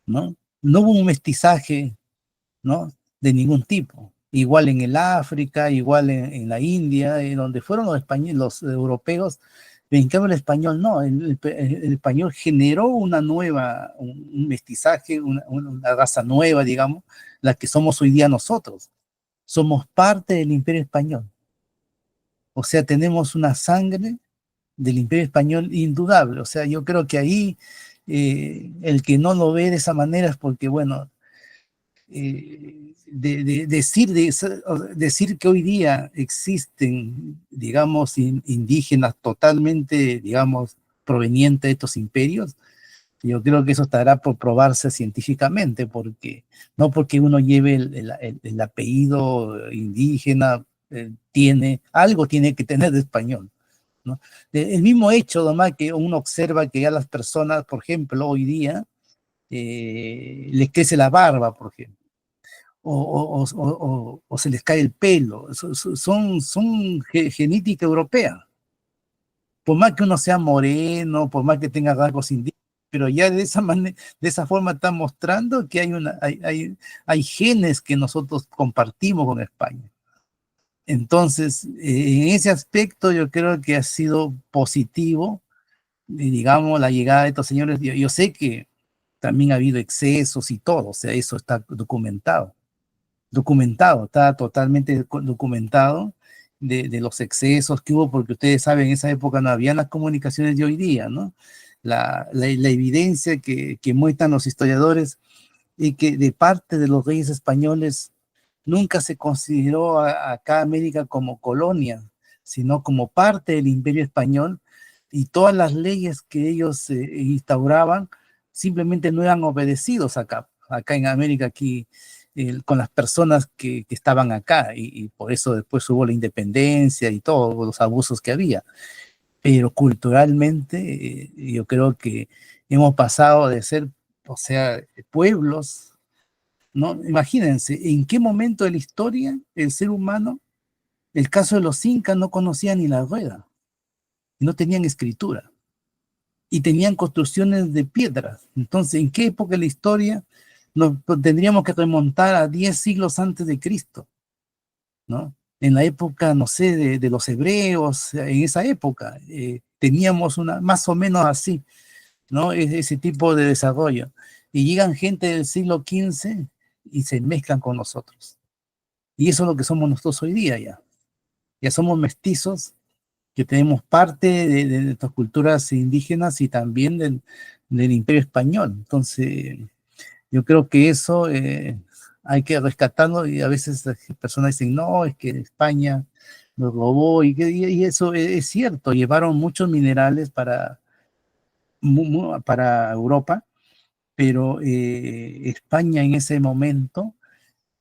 ¿no? No hubo un mestizaje, ¿no? De ningún tipo. Igual en el África, igual en la India, donde fueron los españoles, los europeos, en cambio el español no, el español generó un mestizaje, una raza nueva, digamos, la que somos hoy día nosotros. Somos parte del Imperio Español. O sea, tenemos una sangre del Imperio Español indudable. O sea, yo creo que ahí el que no lo ve de esa manera es porque, bueno, decir que hoy día existen, digamos, indígenas totalmente, digamos, provenientes de estos imperios, yo creo que eso estará por probarse científicamente, porque no porque uno lleve el apellido indígena, algo tiene que tener de español, ¿no? El mismo hecho, nomás que uno observa que ya las personas, por ejemplo, hoy día, les crece la barba, por ejemplo o se les cae el pelo. Son genética europea. Por más que uno sea moreno, por más que tenga rasgos indígenas, pero ya de esa forma está mostrando que hay genes que nosotros compartimos con España. Entonces, en ese aspecto yo creo que ha sido positivo, digamos, la llegada de estos señores. Yo sé que también ha habido excesos y todo, o sea, eso está documentado, está totalmente documentado de los excesos que hubo, porque ustedes saben, en esa época no habían las comunicaciones de hoy día, ¿no? La evidencia que muestran los historiadores y que de parte de los reyes españoles nunca se consideró acá América como colonia, sino como parte del Imperio Español, y todas las leyes que ellos instauraban simplemente no eran obedecidos acá en América, aquí, con las personas que estaban acá, y por eso después hubo la independencia y todos los abusos que había. Pero culturalmente yo creo que hemos pasado de ser, o sea, pueblos, ¿no? Imagínense, ¿en qué momento de la historia el ser humano, el caso de los incas, no conocía ni la rueda, no tenían escritura y tenían construcciones de piedras? Entonces, ¿en qué época de la historia tendríamos que remontar a 10 siglos antes de Cristo, ¿no? En la época, no sé, de los hebreos, en esa época, teníamos más o menos así, ¿no? Ese tipo de desarrollo. Y llegan gente del siglo XV y se mezclan con nosotros. Y eso es lo que somos nosotros hoy día ya. Ya somos mestizos que tenemos parte de nuestras culturas indígenas y también del Imperio Español. Entonces, yo creo que eso hay que rescatarlo, y a veces las personas dicen, no, es que España nos robó, y eso es cierto, llevaron muchos minerales para Europa, pero España en ese momento,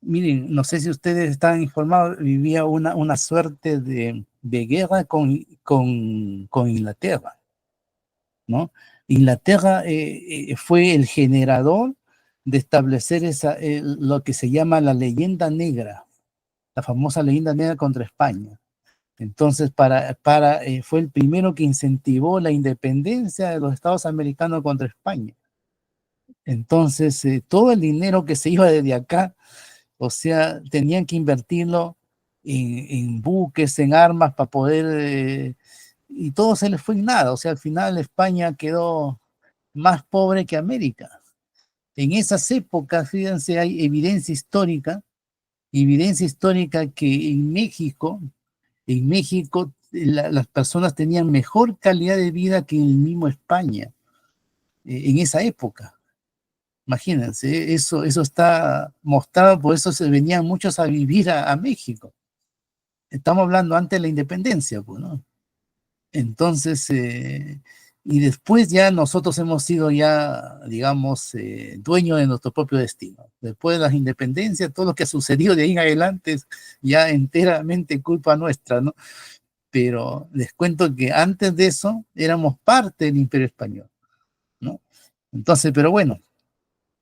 miren, no sé si ustedes están informados, vivía una suerte de guerra con Inglaterra, ¿no? Inglaterra fue el generador de establecer lo que se llama la leyenda negra, la famosa leyenda negra contra España. Entonces, fue el primero que incentivó la independencia de los Estados americanos contra España. Entonces, todo el dinero que se iba desde acá, o sea, tenían que invertirlo en buques, en armas para poder, y todo se les fue en nada. O sea, al final España quedó más pobre que América. En esas épocas, fíjense, hay evidencia histórica que en México las personas tenían mejor calidad de vida que en el mismo España, en esa época. Imagínense, eso está mostrado, por eso se venían muchos a vivir a México. Estamos hablando antes de la independencia, pues, ¿no? Entonces, y después ya nosotros hemos sido ya, digamos, dueños de nuestro propio destino. Después de las independencias, todo lo que ha sucedido de ahí en adelante es ya enteramente culpa nuestra, ¿no? Pero les cuento que antes de eso éramos parte del Imperio Español, ¿no? Entonces, pero bueno,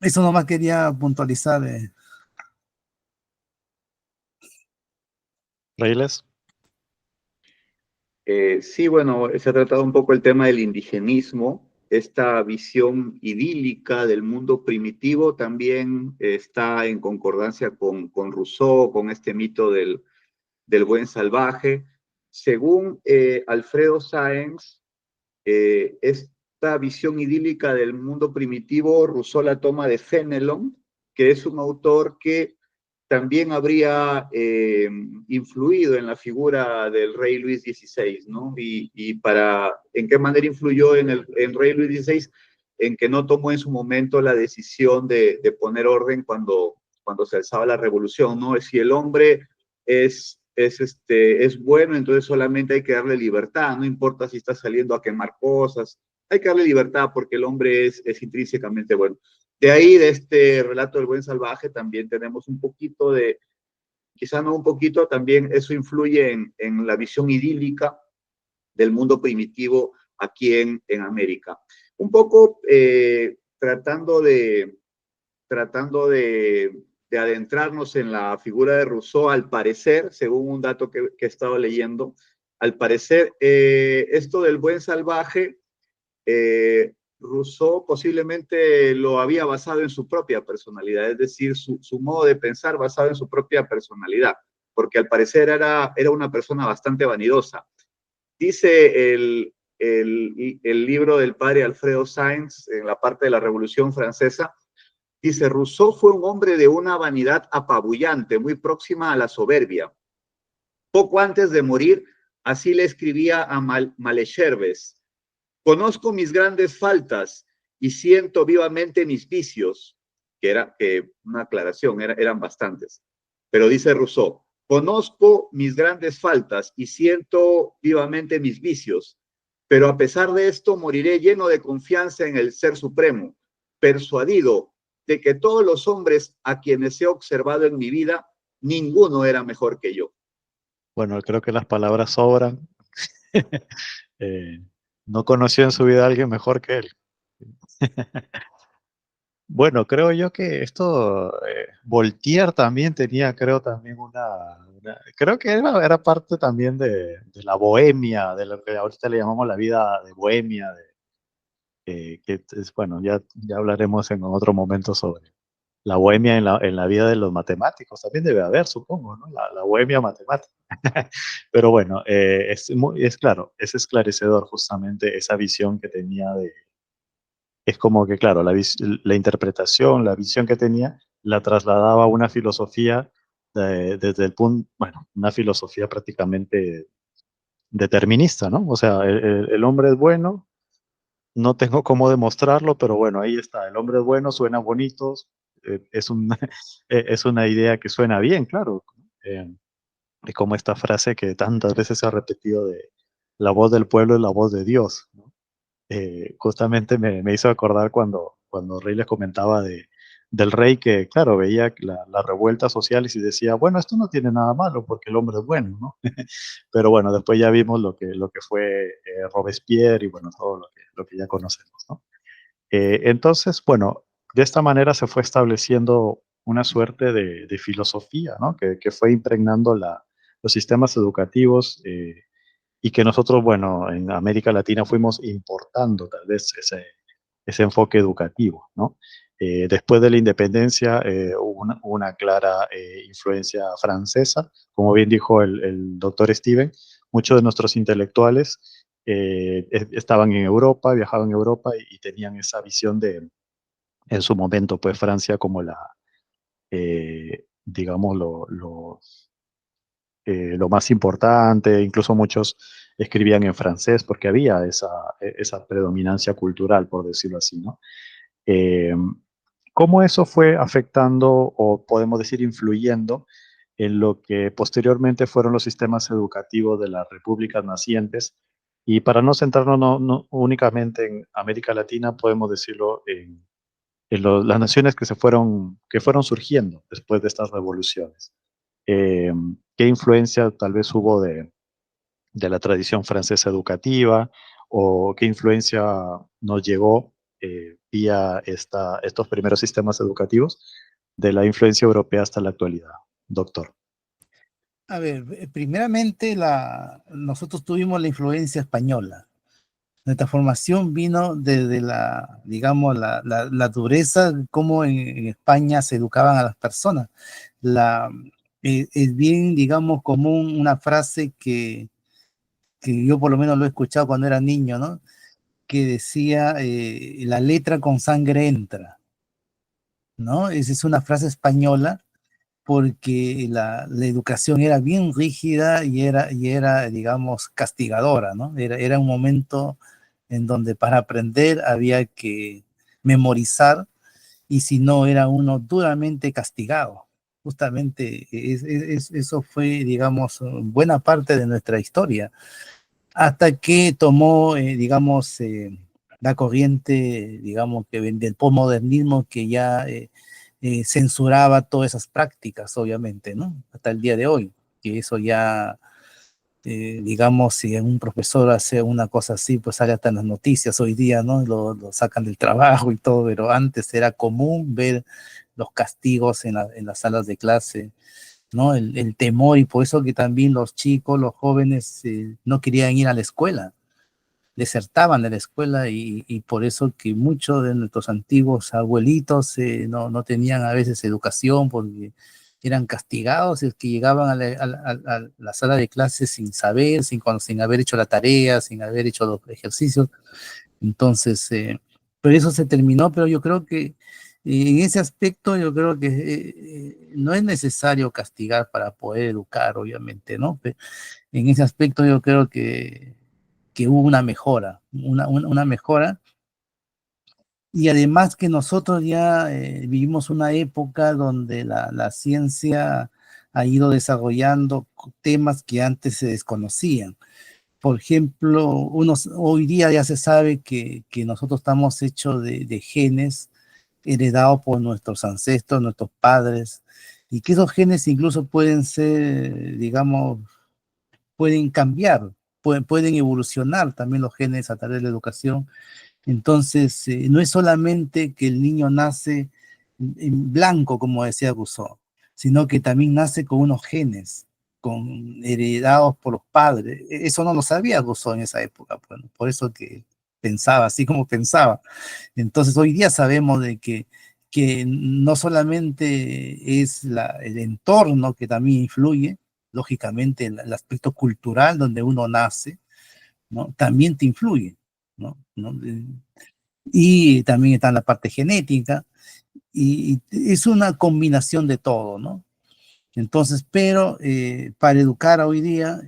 eso nomás quería puntualizar. Reyes. Sí, bueno, se ha tratado un poco el tema del indigenismo. Esta visión idílica del mundo primitivo también está en concordancia con Rousseau, con este mito del buen salvaje. Según Alfredo Sáenz, esta visión idílica del mundo primitivo, Rousseau la toma de Fénelon, que es un autor que también habría influido en la figura del rey Luis XVI, ¿no? ¿En qué manera influyó en rey Luis XVI? En que no tomó en su momento la decisión de poner orden cuando se alzaba la revolución, ¿no? Si el hombre es bueno, entonces solamente hay que darle libertad, no importa si está saliendo a quemar cosas, hay que darle libertad porque el hombre es intrínsecamente bueno. De ahí, de este relato del buen salvaje, también tenemos un poquito quizá no un poquito, también eso influye en la visión idílica del mundo primitivo aquí en América. Un poco tratando de adentrarnos en la figura de Rousseau, al parecer, según un dato que he estado leyendo, al parecer, esto del buen salvaje Rousseau posiblemente lo había basado en su propia personalidad, es decir, su modo de pensar basado en su propia personalidad, porque al parecer era una persona bastante vanidosa. Dice el libro del padre Alfredo Sainz, en la parte de la Revolución Francesa, dice, Rousseau fue un hombre de una vanidad apabullante, muy próxima a la soberbia. Poco antes de morir, así le escribía a Malesherbes, conozco mis grandes faltas y siento vivamente mis vicios, que una aclaración, eran bastantes. Pero dice Rousseau, conozco mis grandes faltas y siento vivamente mis vicios, pero a pesar de esto moriré lleno de confianza en el Ser Supremo, persuadido de que todos los hombres a quienes he observado en mi vida, ninguno era mejor que yo. Bueno, creo que las palabras sobran. No conoció en su vida a alguien mejor que él. Bueno, creo yo que esto, Voltaire también tenía, creo, también creo que era parte también de la bohemia, de lo que ahorita le llamamos la vida de bohemia, que es, bueno, ya hablaremos en otro momento sobre la bohemia en la vida de los matemáticos, también debe haber, supongo, ¿no? La bohemia matemática. Pero bueno, es claro, es esclarecedor justamente esa visión que tenía es como que, claro, la interpretación, la visión que tenía, la trasladaba a una filosofía desde el punto, bueno, una filosofía prácticamente determinista, ¿no? O sea, el hombre es bueno, no tengo cómo demostrarlo, pero bueno, ahí está, el hombre es bueno, suena bonito, es una idea que suena bien, claro. Y como esta frase que tantas veces se ha repetido de la voz del pueblo es la voz de Dios, ¿no? Justamente me hizo acordar cuando Rey les comentaba del rey que, claro, veía las revueltas sociales y decía, bueno, esto no tiene nada malo porque el hombre es bueno, ¿no? Pero bueno, después ya vimos lo que fue Robespierre y bueno, todo lo que ya conocemos, ¿no? Entonces, bueno, de esta manera se fue estableciendo una suerte de filosofía, ¿no? Que fue impregnando los sistemas educativos y que nosotros, bueno, en América Latina fuimos importando tal vez ese enfoque educativo, ¿no? Después de la independencia hubo una clara influencia francesa, como bien dijo el doctor Steven, muchos de nuestros intelectuales estaban en Europa, viajaban en Europa y tenían esa visión en su momento, pues Francia como digamos, lo más importante, incluso muchos escribían en francés porque había esa predominancia cultural, por decirlo así, ¿no? Eh, ¿Cómo eso fue afectando o podemos decir influyendo en lo que posteriormente fueron los sistemas educativos de las repúblicas nacientes? Y para no centrarnos no únicamente en América Latina, podemos decirlo las naciones que fueron surgiendo después de estas revoluciones. Eh, ¿Qué influencia tal vez hubo de la tradición francesa educativa o qué influencia nos llegó vía estos primeros sistemas educativos de la influencia europea hasta la actualidad, doctor? A ver, primeramente nosotros tuvimos la influencia española. Nuestra formación vino desde digamos, la dureza, cómo en España se educaban a las personas. La, es bien, digamos, común una frase que yo por lo menos lo he escuchado cuando era niño, ¿no? Que decía, la letra con sangre entra, ¿no? Esa es una frase española porque la educación era bien rígida y era, digamos, castigadora, ¿no? Era un momento en donde para aprender había que memorizar y si no era uno duramente castigado. Justamente eso fue, digamos, buena parte de nuestra historia, hasta que tomó, digamos, la corriente, digamos, del posmodernismo que ya censuraba todas esas prácticas, obviamente, ¿no? Hasta el día de hoy, que eso ya, digamos, si un profesor hace una cosa así, pues sale hasta en las noticias hoy día, ¿no? Lo sacan del trabajo y todo, pero antes era común ver los castigos en las salas de clase, ¿no? El temor y por eso que también los chicos, los jóvenes no querían ir a la escuela. desertaban de la escuela y por eso que muchos de nuestros antiguos abuelitos no tenían a veces educación porque eran castigados, es que llegaban a la sala de clases sin saber, sin haber hecho la tarea, sin haber hecho los ejercicios. Entonces, pero eso se terminó, pero yo creo que en ese aspecto yo creo que no es necesario castigar para poder educar, obviamente, ¿no? En ese aspecto yo creo que hubo una mejora, una mejora. Y además que nosotros ya vivimos una época donde la ciencia ha ido desarrollando temas que antes se desconocían. Por ejemplo, hoy día ya se sabe que nosotros estamos hechos de genes heredados por nuestros ancestros, nuestros padres, y que esos genes incluso pueden ser, digamos, pueden cambiar, pueden evolucionar también los genes a través de la educación. Entonces, no es solamente que el niño nace en blanco, como decía Rousseau, sino que también nace con unos genes, heredados por los padres. Eso no lo sabía Rousseau en esa época, bueno, por eso que pensaba así como pensaba. Entonces, hoy día sabemos de que no solamente es el entorno que también influye, lógicamente el aspecto cultural donde uno nace, ¿no? También te influye, ¿no? Y también está la parte genética, y es una combinación de todo, ¿no? Entonces, pero para educar hoy día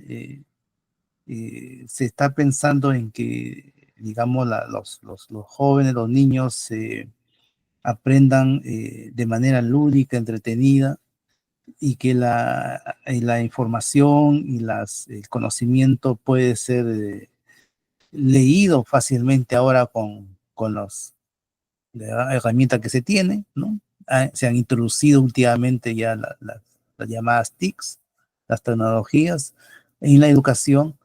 se está pensando en que, digamos, los jóvenes, los niños aprendan de manera lúdica, entretenida, y que la información y el conocimiento puede ser leído fácilmente ahora con la herramienta que se tiene, ¿no? Se han introducido últimamente ya las llamadas TICs, las tecnologías en la educación,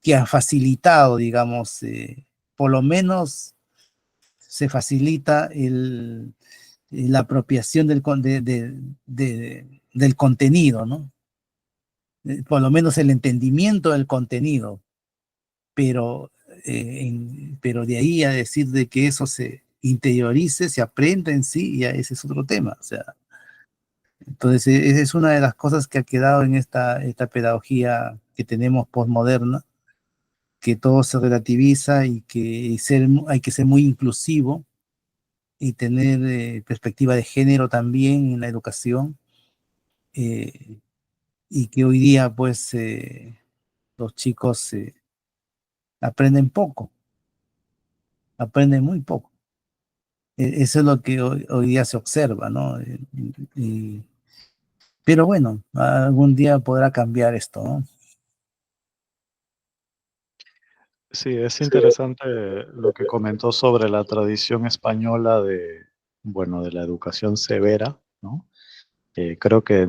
que ha facilitado, digamos, por lo menos se facilita la apropiación del contenido, ¿no? Por lo menos el entendimiento del contenido, pero, pero de ahí a decir de que eso se interiorice, se aprenda en sí, ya ese es otro tema. O sea, entonces esa es una de las cosas que ha quedado en esta pedagogía que tenemos postmoderna, que todo se relativiza y que hay que ser muy inclusivo y tener perspectiva de género también en la educación, eh, y que hoy día pues los chicos aprenden poco, aprenden muy poco. Eso es lo que hoy día se observa, ¿no? Pero bueno, algún día podrá cambiar esto, ¿no? Sí, es interesante lo que comentó sobre la tradición española de, bueno, de la educación severa, ¿no? Creo que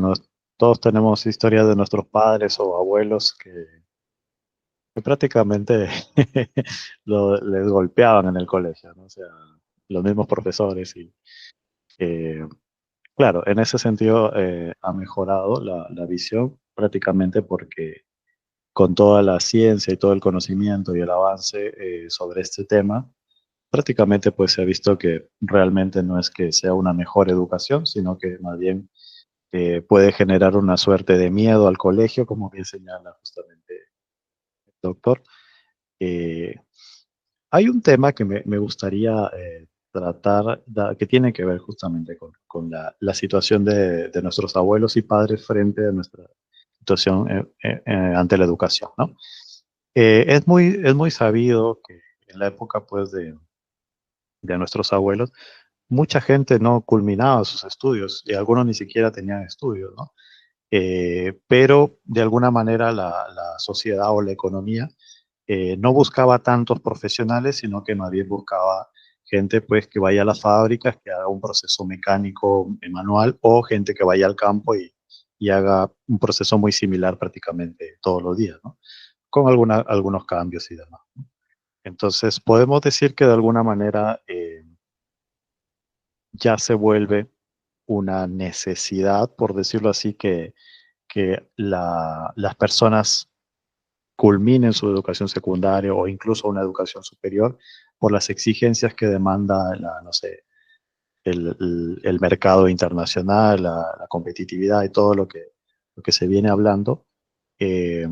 todos tenemos historias de nuestros padres o abuelos que prácticamente les golpeaban en el colegio, ¿no? O sea, los mismos profesores y eh, claro, en ese sentido ha mejorado la visión prácticamente porque con toda la ciencia y todo el conocimiento y el avance sobre este tema, prácticamente pues se ha visto que realmente no es que sea una mejor educación, sino que más bien puede generar una suerte de miedo al colegio, como bien señala justamente el doctor. Eh, Hay un tema que me gustaría tratar, que tiene que ver justamente con la situación de nuestros abuelos y padres frente a nuestra situación ante la educación, ¿no? Es muy sabido que en la época, pues, de nuestros abuelos, mucha gente no culminaba sus estudios y algunos ni siquiera tenían estudios, ¿no? Pero de alguna manera la sociedad o la economía no buscaba tantos profesionales, sino que más bien buscaba gente pues que vaya a las fábricas, que haga un proceso mecánico manual o gente que vaya al campo y haga un proceso muy similar prácticamente todos los días, ¿no? Con algunos cambios y demás. Entonces, podemos decir que de alguna manera ya se vuelve una necesidad, por decirlo así, que las personas culminen su educación secundaria o incluso una educación superior por las exigencias que demanda no sé, el mercado internacional, la competitividad y todo lo que se viene hablando. Eh,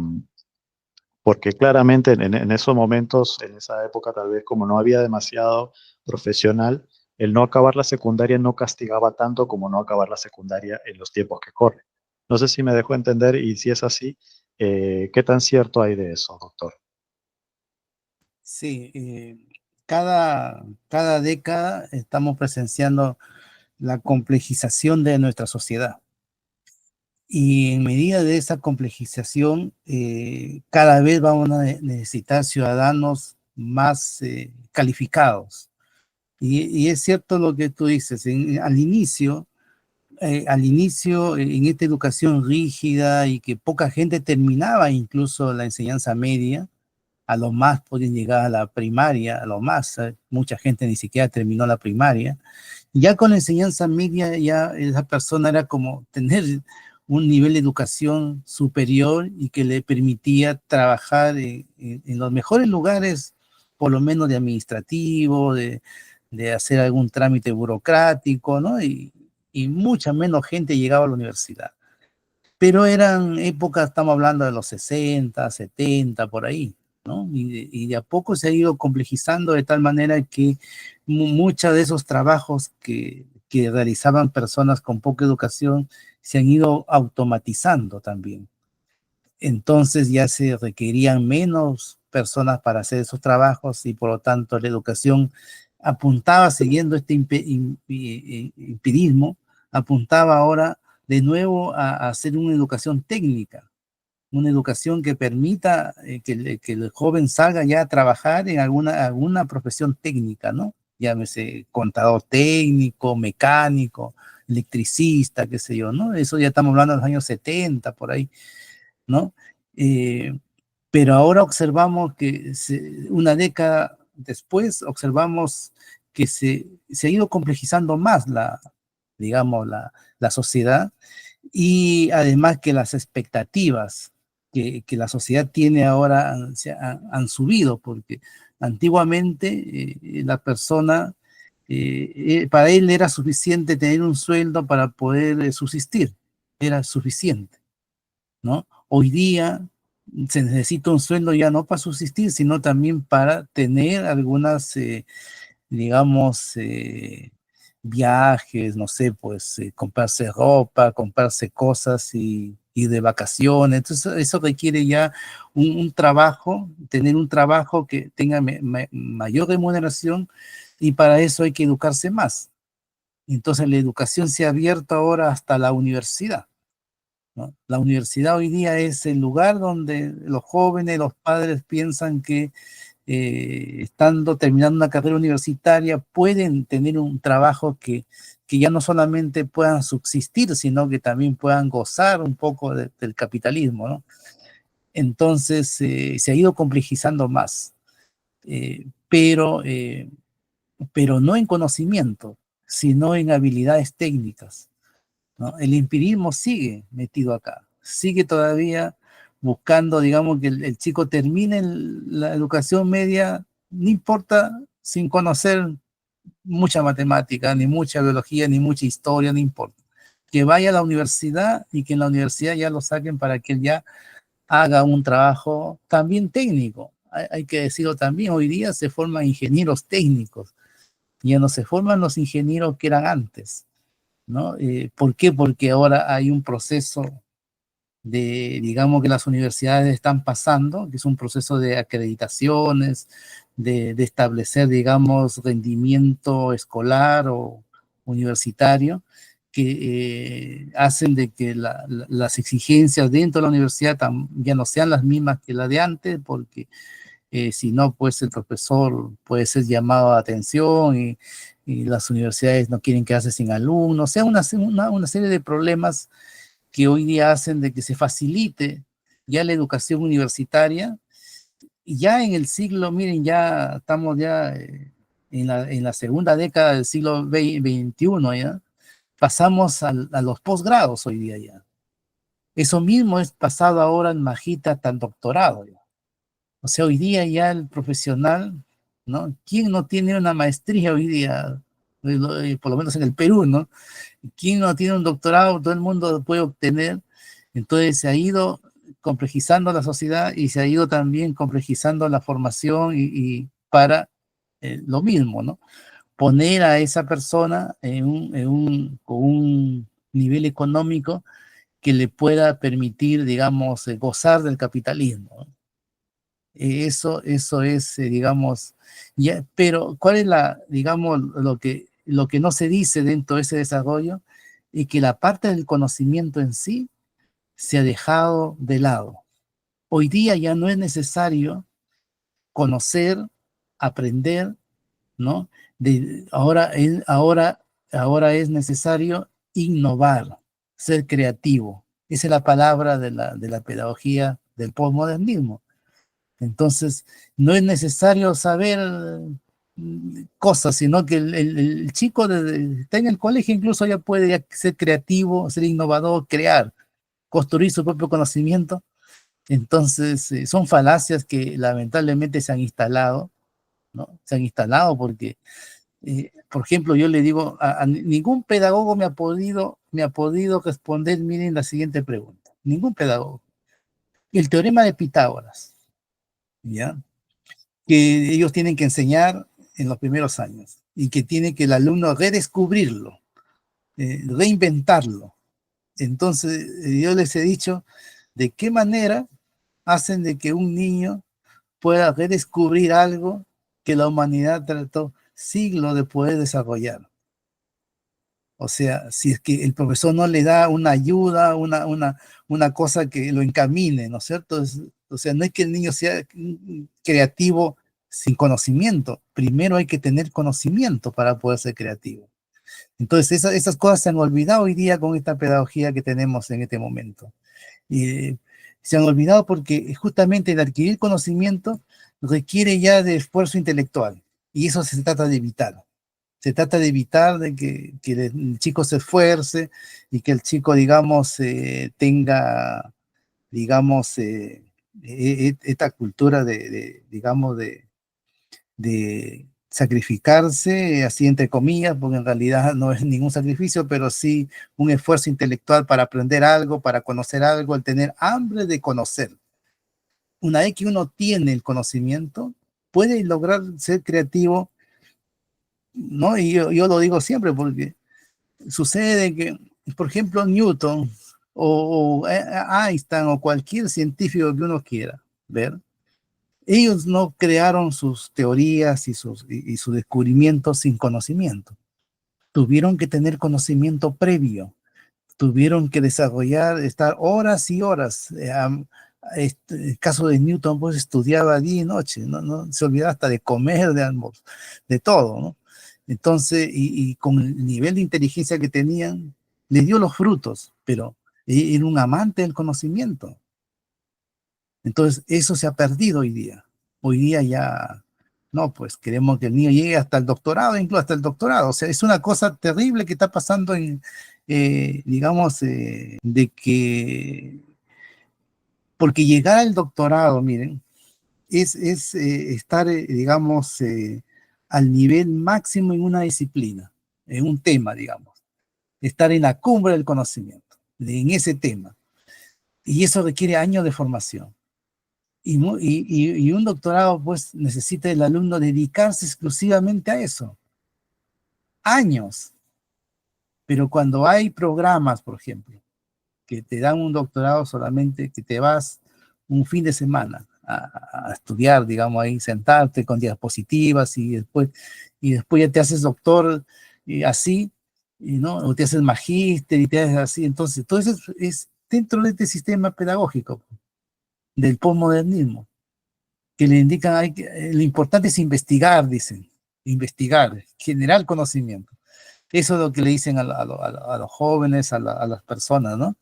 Porque claramente en esos momentos, en esa época, tal vez como no había demasiado profesional, el no acabar la secundaria no castigaba tanto como no acabar la secundaria en los tiempos que corren. No sé si me dejó entender y si es así, ¿qué tan cierto hay de eso, doctor? Sí, cada década estamos presenciando la complejización de nuestra sociedad. Y en medida de esa complejización, cada vez vamos a necesitar ciudadanos más calificados. Y es cierto lo que tú dices, al inicio, en esta educación rígida y que poca gente terminaba incluso la enseñanza media, a lo más podían llegar a la primaria, a lo más, mucha gente ni siquiera terminó la primaria. Ya con la enseñanza media, ya esa persona era como tener un nivel de educación superior y que le permitía trabajar en los mejores lugares, por lo menos de administrativo, de hacer algún trámite burocrático, ¿no? Y mucha menos gente llegaba a la universidad. Pero eran épocas, estamos hablando de los 60, 70, por ahí, ¿no? Y de a poco se ha ido complejizando de tal manera que muchos de esos trabajos que realizaban personas con poca educación se han ido automatizando también. Entonces ya se requerían menos personas para hacer esos trabajos y por lo tanto la educación apuntaba, siguiendo este empirismo, apuntaba ahora de nuevo a hacer una educación técnica, una educación que permita que el joven salga ya a trabajar en alguna profesión técnica, ¿no? Llámese contador técnico, mecánico, electricista, qué sé yo, ¿no? Eso ya estamos hablando de los años 70, por ahí, ¿no? Eh, pero ahora observamos que una década después, observamos que se ha ido complejizando más digamos, la sociedad, y además que las expectativas que la sociedad tiene ahora han subido, porque antiguamente la persona, para él era suficiente tener un sueldo para poder subsistir, era suficiente, ¿no? Hoy día se necesita un sueldo ya no para subsistir, sino también para tener algunas, digamos, viajes, no sé, pues comprarse ropa, comprarse cosas y de vacaciones. Entonces eso requiere ya un trabajo, tener un trabajo que tenga mayor remuneración, y para eso hay que educarse más. Entonces la educación se ha abierto ahora hasta la universidad, ¿no? La universidad hoy día es el lugar donde los jóvenes, los padres piensan que estando terminando una carrera universitaria pueden tener un trabajo que ya no solamente puedan subsistir, sino que también puedan gozar un poco del capitalismo, ¿no? Entonces se ha ido complejizando más, eh, pero, eh, pero no en conocimiento, sino en habilidades técnicas, ¿no? El empirismo sigue metido acá, sigue todavía buscando, digamos, que el chico termine la educación media, no importa, sin conocer mucha matemática, ni mucha biología, ni mucha historia, no importa. Que vaya a la universidad y que en la universidad ya lo saquen para que él ya haga un trabajo también técnico. Hay que decirlo también, hoy día se forman ingenieros técnicos, ya no se forman los ingenieros que eran antes, ¿no? ¿Por qué? Porque ahora hay un proceso digamos, que las universidades están pasando, que es un proceso de acreditaciones, de establecer, digamos, rendimiento escolar o universitario, que hacen de que las exigencias dentro de la universidad ya no sean las mismas que las de antes, porque si no, pues el profesor puede ser llamado a atención, y las universidades no quieren quedarse sin alumnos, o sea, una serie de problemas que hoy día hacen de que se facilite ya la educación universitaria. Y ya en el siglo, miren, ya estamos ya en la segunda década del siglo XXI, ya pasamos a los posgrados hoy día ya. Eso mismo es pasado ahora en magíster hasta el doctorado ya. O sea, hoy día ya el profesional, ¿no? ¿Quién no tiene una maestría hoy día? Por lo menos en el Perú, ¿no? ¿Quién no tiene un doctorado? Todo el mundo lo puede obtener. Entonces se ha ido complejizando la sociedad y se ha ido también complejizando la formación y para lo mismo, ¿no? Poner a esa persona con un nivel económico que le pueda permitir, digamos, gozar del capitalismo, ¿no? Eso es, digamos, ya, pero ¿cuál es digamos, lo que no se dice dentro de ese desarrollo? Y que la parte del conocimiento en sí se ha dejado de lado. Hoy día ya no es necesario conocer, aprender, ¿no? Ahora es necesario innovar, ser creativo. Esa es la palabra de la pedagogía del postmodernismo. Entonces, no es necesario saber cosas, sino que el chico está en el colegio, incluso ya puede ya ser creativo, ser innovador, crear, construir su propio conocimiento. Entonces, son falacias que lamentablemente se han instalado, ¿no? Se han instalado porque, por ejemplo, yo le digo, a ningún pedagogo me ha podido responder, miren la siguiente pregunta. Ningún pedagogo. El teorema de Pitágoras, ¿ya? Que ellos tienen que enseñar en los primeros años y que tiene que el alumno redescubrirlo, reinventarlo. Entonces, yo les he dicho de qué manera hacen de que un niño pueda redescubrir algo que la humanidad trató siglos de poder desarrollar. O sea, si es que el profesor no le da una ayuda, una cosa que lo encamine, ¿no es cierto? O sea, no es que el niño sea creativo sin conocimiento. Primero hay que tener conocimiento para poder ser creativo. Entonces, esas cosas se han olvidado hoy día con esta pedagogía que tenemos en este momento. Y se han olvidado porque justamente el adquirir conocimiento requiere ya de esfuerzo intelectual. Y eso se trata de evitar. Se trata de evitar de que el chico se esfuerce y que el chico, digamos, tenga, digamos, esta cultura digamos, de sacrificarse, así entre comillas, porque en realidad no es ningún sacrificio, pero sí un esfuerzo intelectual para aprender algo, para conocer algo, el tener hambre de conocer. Una vez que uno tiene el conocimiento, puede lograr ser creativo, ¿no? Y yo lo digo siempre porque sucede que, por ejemplo, Newton o Einstein o cualquier científico que uno quiera ver, ellos no crearon sus teorías y sus descubrimientos sin conocimiento. Tuvieron que tener conocimiento previo, tuvieron que desarrollar, estar horas y horas. El caso de Newton, pues estudiaba día y noche, no se olvidaba hasta de comer, de almorzar, de todo, ¿no? Entonces, y con el nivel de inteligencia que tenían, le dio los frutos, pero era un amante del conocimiento. Entonces, eso se ha perdido hoy día. Hoy día ya, no, pues queremos que el niño llegue hasta el doctorado, incluso hasta el doctorado. O sea, es una cosa terrible que está pasando digamos, de que, porque llegar al doctorado, miren, es estar, digamos, al nivel máximo en una disciplina, en un tema, digamos. Estar en la cumbre del conocimiento, en ese tema. Y eso requiere años de formación. Y un doctorado, pues, necesita el alumno dedicarse exclusivamente a eso. Años. Pero cuando hay programas, por ejemplo, que te dan un doctorado solamente, que te vas un fin de semana a estudiar, digamos, ahí sentarte con diapositivas y después ya te haces doctor y así, y ¿no? O te haces magíster y te haces así. Entonces, todo eso es dentro de este sistema pedagógico del postmodernismo, que le indican, lo importante es investigar, dicen, investigar, generar conocimiento. Eso es lo que le dicen a los jóvenes, a las personas, ¿no?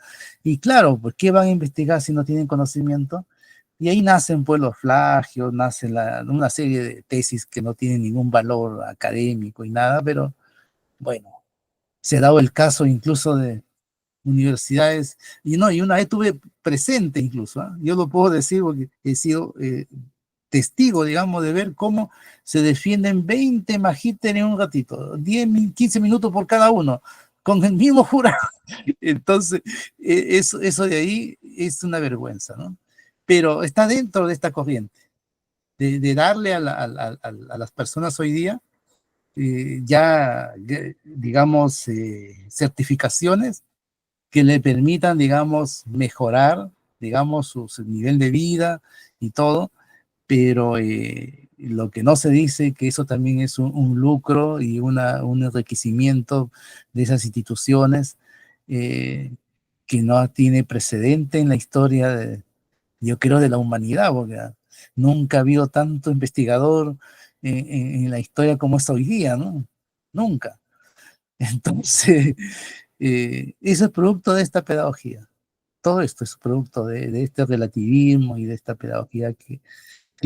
Y claro, pues, ¿qué van a investigar si no tienen conocimiento? Y ahí nacen, pues, los plagios, nacen una serie de tesis que no tienen ningún valor académico y nada, pero, bueno, se ha dado el caso incluso de universidades, y no, y una vez estuve presente incluso, ¿eh? Yo lo puedo decir porque he sido testigo, digamos, de ver cómo se defienden 20 magíteres en un ratito, 15 minutos por cada uno, con el mismo jurado. Entonces, eso de ahí es una vergüenza, ¿no? Pero está dentro de esta corriente, de darle a las personas hoy día digamos, certificaciones que le permitan, digamos, mejorar, digamos, su nivel de vida y todo, pero lo que no se dice que eso también es un lucro y un enriquecimiento de esas instituciones que no tiene precedente en la historia, yo creo, de la humanidad, porque nunca ha habido tanto investigador en la historia como es hoy día, ¿no? Nunca. Entonces, eso es producto de esta pedagogía. Todo esto es producto de este relativismo y de esta pedagogía que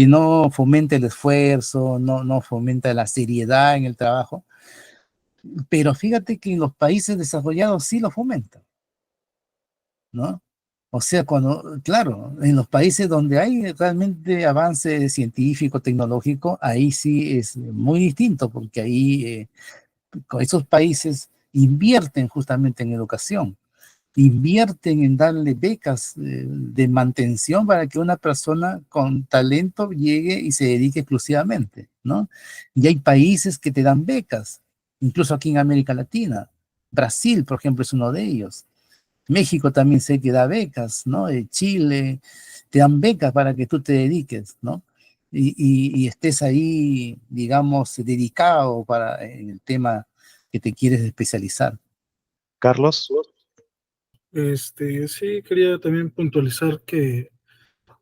no fomenta el esfuerzo, no fomenta la seriedad en el trabajo, pero fíjate que en los países desarrollados sí lo fomentan, ¿no? O sea, claro, en los países donde hay realmente avance científico, tecnológico, ahí sí es muy distinto, porque ahí esos países invierten justamente en educación, invierten en darle becas de mantención para que una persona con talento llegue y se dedique exclusivamente, ¿no? Y hay países que te dan becas, incluso aquí en América Latina. Brasil, por ejemplo, es uno de ellos. México también sé que da becas, ¿no? Chile, te dan becas para que tú te dediques, ¿no? Y estés ahí, digamos, dedicado en el tema que te quieres especializar. Carlos. Sí, quería también puntualizar que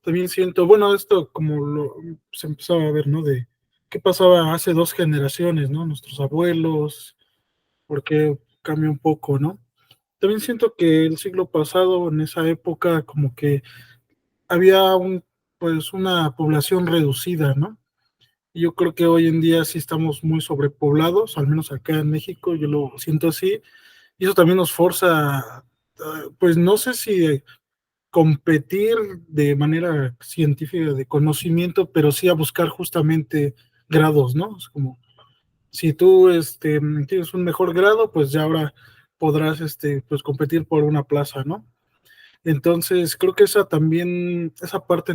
también siento, bueno, esto como se empezaba a ver, ¿no? De qué pasaba hace 2 generaciones, ¿no? Nuestros abuelos, por qué cambia un poco, ¿no? También siento que el siglo pasado, en esa época, como que había pues una población reducida, ¿no? Y yo creo que hoy en día sí estamos muy sobrepoblados, al menos acá en México, yo lo siento así, y eso también nos forza, pues no sé si competir de manera científica de conocimiento, pero sí a buscar justamente grados, ¿no? Es como, si tú tienes un mejor grado, pues ya ahora podrás pues competir por una plaza, ¿no? Entonces, creo que esa parte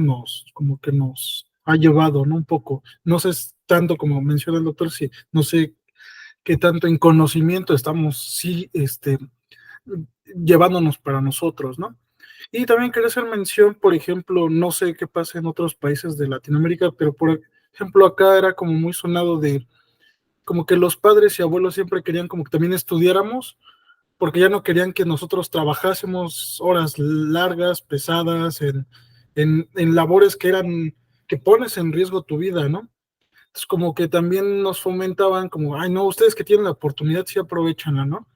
como que nos ha llevado, ¿no? Un poco. No sé tanto como menciona el doctor, sí, no sé qué tanto en conocimiento estamos, sí, llevándonos para nosotros, ¿no? Y también quería hacer mención, por ejemplo, no sé qué pasa en otros países de Latinoamérica, pero por ejemplo acá era como muy sonado de, como que los padres y abuelos siempre querían como que también estudiáramos, porque ya no querían que nosotros trabajásemos horas largas, pesadas, en labores que pones en riesgo tu vida, ¿no? Entonces como que también nos fomentaban como, ay no, ustedes que tienen la oportunidad sí aprovechanla, ¿no?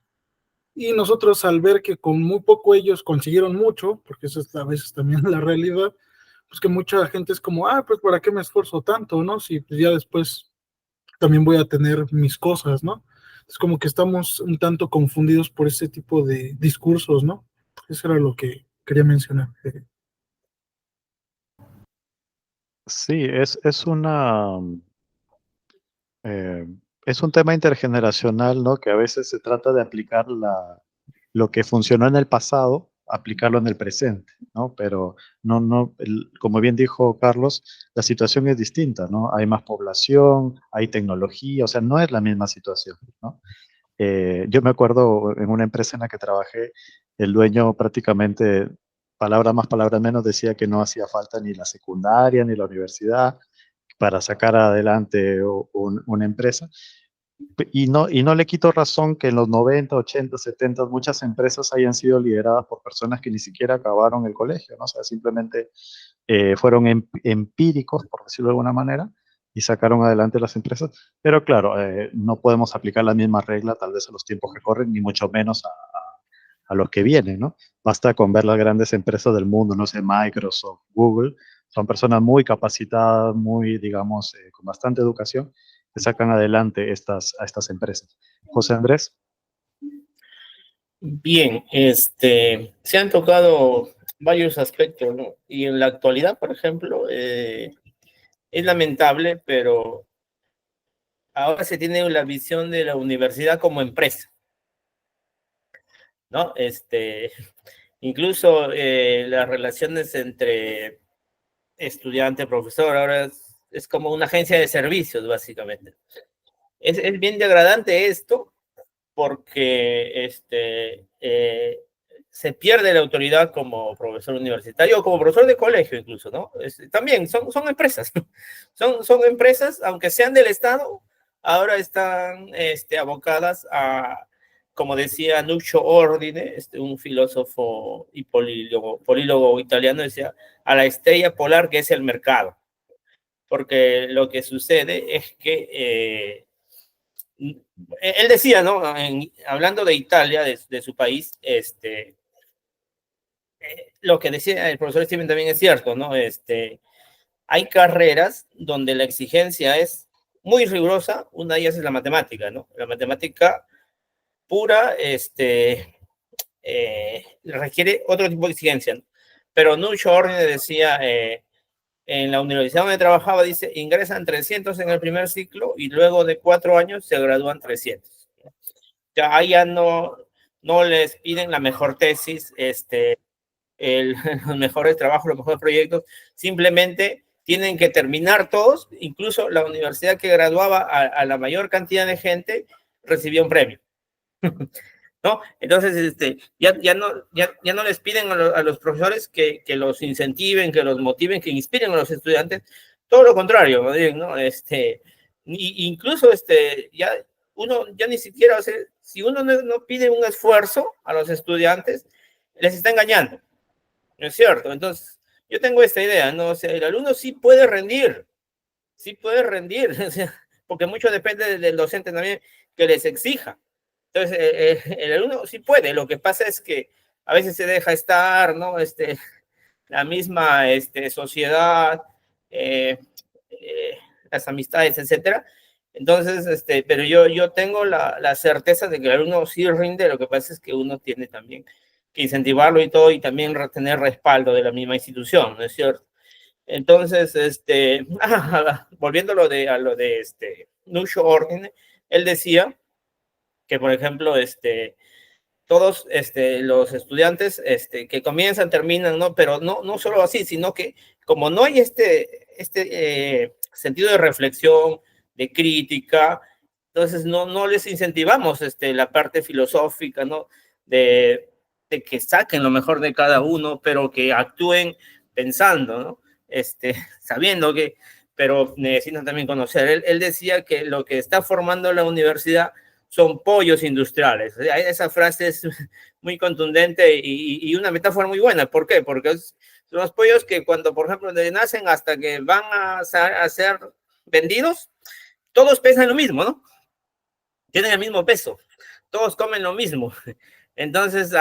Y nosotros al ver que con muy poco ellos consiguieron mucho, porque eso es a veces también la realidad, pues que mucha gente es como, pues ¿para qué me esfuerzo tanto, no? Si pues, ya después también voy a tener mis cosas, ¿no? Es como que estamos un tanto confundidos por ese tipo de discursos, ¿no? Eso era lo que quería mencionar. Sí, eh, es un tema intergeneracional, ¿no? Que a veces se trata de aplicar lo que funcionó en el pasado, aplicarlo en el presente, ¿no? Pero como bien dijo Carlos, la situación es distinta, ¿no? Hay más población, hay tecnología, o sea, no es la misma situación, ¿no? Yo me acuerdo en una empresa en la que trabajé, el dueño prácticamente, palabra más, palabra menos, decía que no hacía falta ni la secundaria ni la universidad para sacar adelante una empresa. Y no le quito razón que en los 90, 80, 70 muchas empresas hayan sido lideradas por personas que ni siquiera acabaron el colegio, ¿no? O sea, simplemente fueron empíricos, por decirlo de alguna manera, y sacaron adelante las empresas. Pero claro, no podemos aplicar la misma regla tal vez a los tiempos que corren, ni mucho menos a los que vienen, ¿no? Basta con ver las grandes empresas del mundo, no sé, Microsoft, Google, son personas muy capacitadas, muy, digamos, con bastante educación, que sacan adelante a estas empresas. José Andrés. Bien, se han tocado varios aspectos, ¿no? Y en la actualidad, por ejemplo, Es lamentable, pero ahora se tiene la visión de la universidad como empresa, ¿no? Incluso las relaciones entre estudiante, profesor, ahora es como una agencia de servicios, básicamente. Es bien degradante esto porque se pierde la autoridad como profesor universitario o como profesor de colegio incluso, ¿no? También son empresas, son empresas, aunque sean del Estado, ahora están abocadas a, como decía Nuccio Ordine, un filósofo y polílogo italiano, decía, a la estrella polar que es el mercado. Porque lo que sucede es que él decía, ¿no? Hablando de Italia, de su país, lo que decía el profesor Steven también es cierto, ¿no? Hay carreras donde la exigencia es muy rigurosa, una de ellas es la matemática, ¿no? La matemática pura, requiere otro tipo de exigencia, ¿no? Pero Nuccio Ordine decía, en la universidad donde trabajaba, dice, ingresan 300 en el primer ciclo y luego de 4 años se gradúan 300. Ya ahí ya no les piden la mejor tesis, los mejores trabajos, los mejores proyectos, simplemente tienen que terminar todos, incluso la universidad que graduaba a la mayor cantidad de gente recibía un premio. ¿No? Entonces, ya no les piden a los profesores que los incentiven, que los motiven, que inspiren a los estudiantes, todo lo contrario, ¿no? Incluso uno ya ni siquiera, o sea, si uno no pide un esfuerzo a los estudiantes, les está engañando, ¿no es cierto? Entonces, yo tengo esta idea, ¿no? O sea, el alumno sí puede rendir, o sea, porque mucho depende del docente también que les exija. Entonces, el alumno sí puede, lo que pasa es que a veces se deja estar, ¿no? La misma sociedad, las amistades, etcétera. Entonces, pero yo tengo la certeza de que el alumno sí rinde, lo que pasa es que uno tiene también que incentivarlo y todo, y también tener respaldo de la misma institución, ¿no es cierto? Entonces, volviendo a lo de Nuccio Ordine, él decía que, por ejemplo, todos los estudiantes que comienzan, terminan, ¿no? Pero no solo así, sino que como no hay sentido de reflexión, de crítica, entonces no les incentivamos la parte filosófica, ¿no? De que saquen lo mejor de cada uno, pero que actúen pensando, ¿no? Sabiendo que, pero necesitan también conocer. Él decía que lo que está formando la universidad son pollos industriales. Esa frase es muy contundente y una metáfora muy buena. ¿Por qué? Porque son los pollos que cuando, por ejemplo, nacen hasta que van a ser vendidos, todos pesan lo mismo, ¿no? Tienen el mismo peso, todos comen lo mismo. Entonces,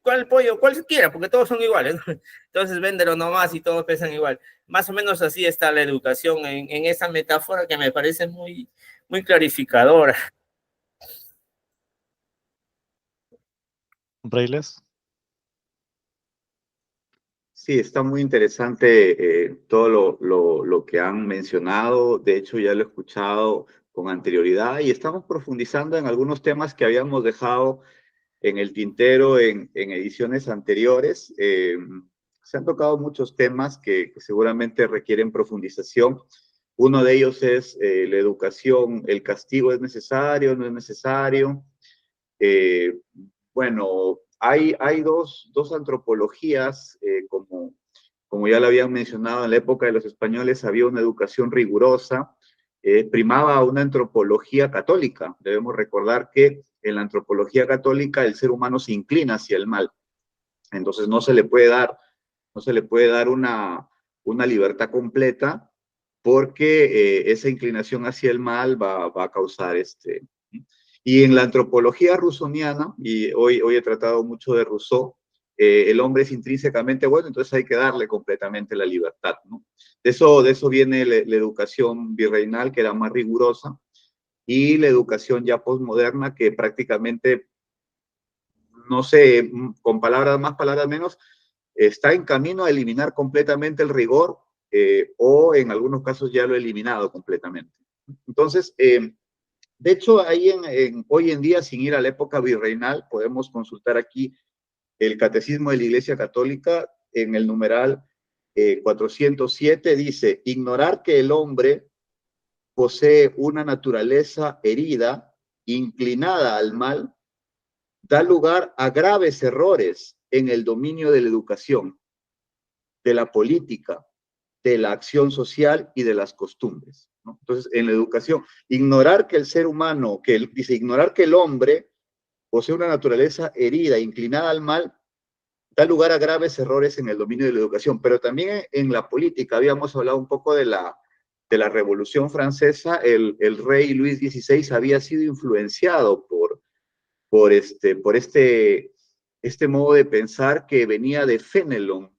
¿cuál pollo? Cualquiera, porque todos son iguales, ¿no? Entonces, véndelo nomás y todos pesan igual. Más o menos así está la educación en esa metáfora que me parece muy, muy clarificadora. Reyles. Sí, está muy interesante todo lo que han mencionado. De hecho, ya lo he escuchado con anterioridad y estamos profundizando en algunos temas que habíamos dejado en el tintero en ediciones anteriores. Se han tocado muchos temas que seguramente requieren profundización. Uno de ellos es la educación, el castigo es necesario, no es necesario. Bueno, hay dos antropologías, como ya lo habían mencionado, en la época de los españoles había una educación rigurosa, primaba una antropología católica. Debemos recordar que en la antropología católica el ser humano se inclina hacia el mal. Entonces no se le puede dar una libertad completa porque esa inclinación hacia el mal va a causar Y en la antropología rusoniana, y hoy he tratado mucho de Rousseau, el hombre es intrínsecamente bueno, entonces hay que darle completamente la libertad, ¿no? De eso viene la educación virreinal, que era más rigurosa, y la educación ya postmoderna, que prácticamente, no sé, con palabras más, palabras menos, está en camino a eliminar completamente el rigor o en algunos casos ya lo ha eliminado completamente. Entonces, de hecho, ahí hoy en día, sin ir a la época virreinal, podemos consultar aquí el Catecismo de la Iglesia Católica en el numeral 407, dice: ignorar que el hombre posee una naturaleza herida, inclinada al mal, da lugar a graves errores en el dominio de la educación, de la política, de la acción social y de las costumbres, ¿no? Entonces, en la educación, ignorar que el ser humano, dice, ignorar que el hombre posee una naturaleza herida, inclinada al mal, da lugar a graves errores en el dominio de la educación, pero también en la política. Habíamos hablado un poco de la Revolución Francesa. El rey Luis XVI había sido influenciado por este modo de pensar que venía de Fénelon,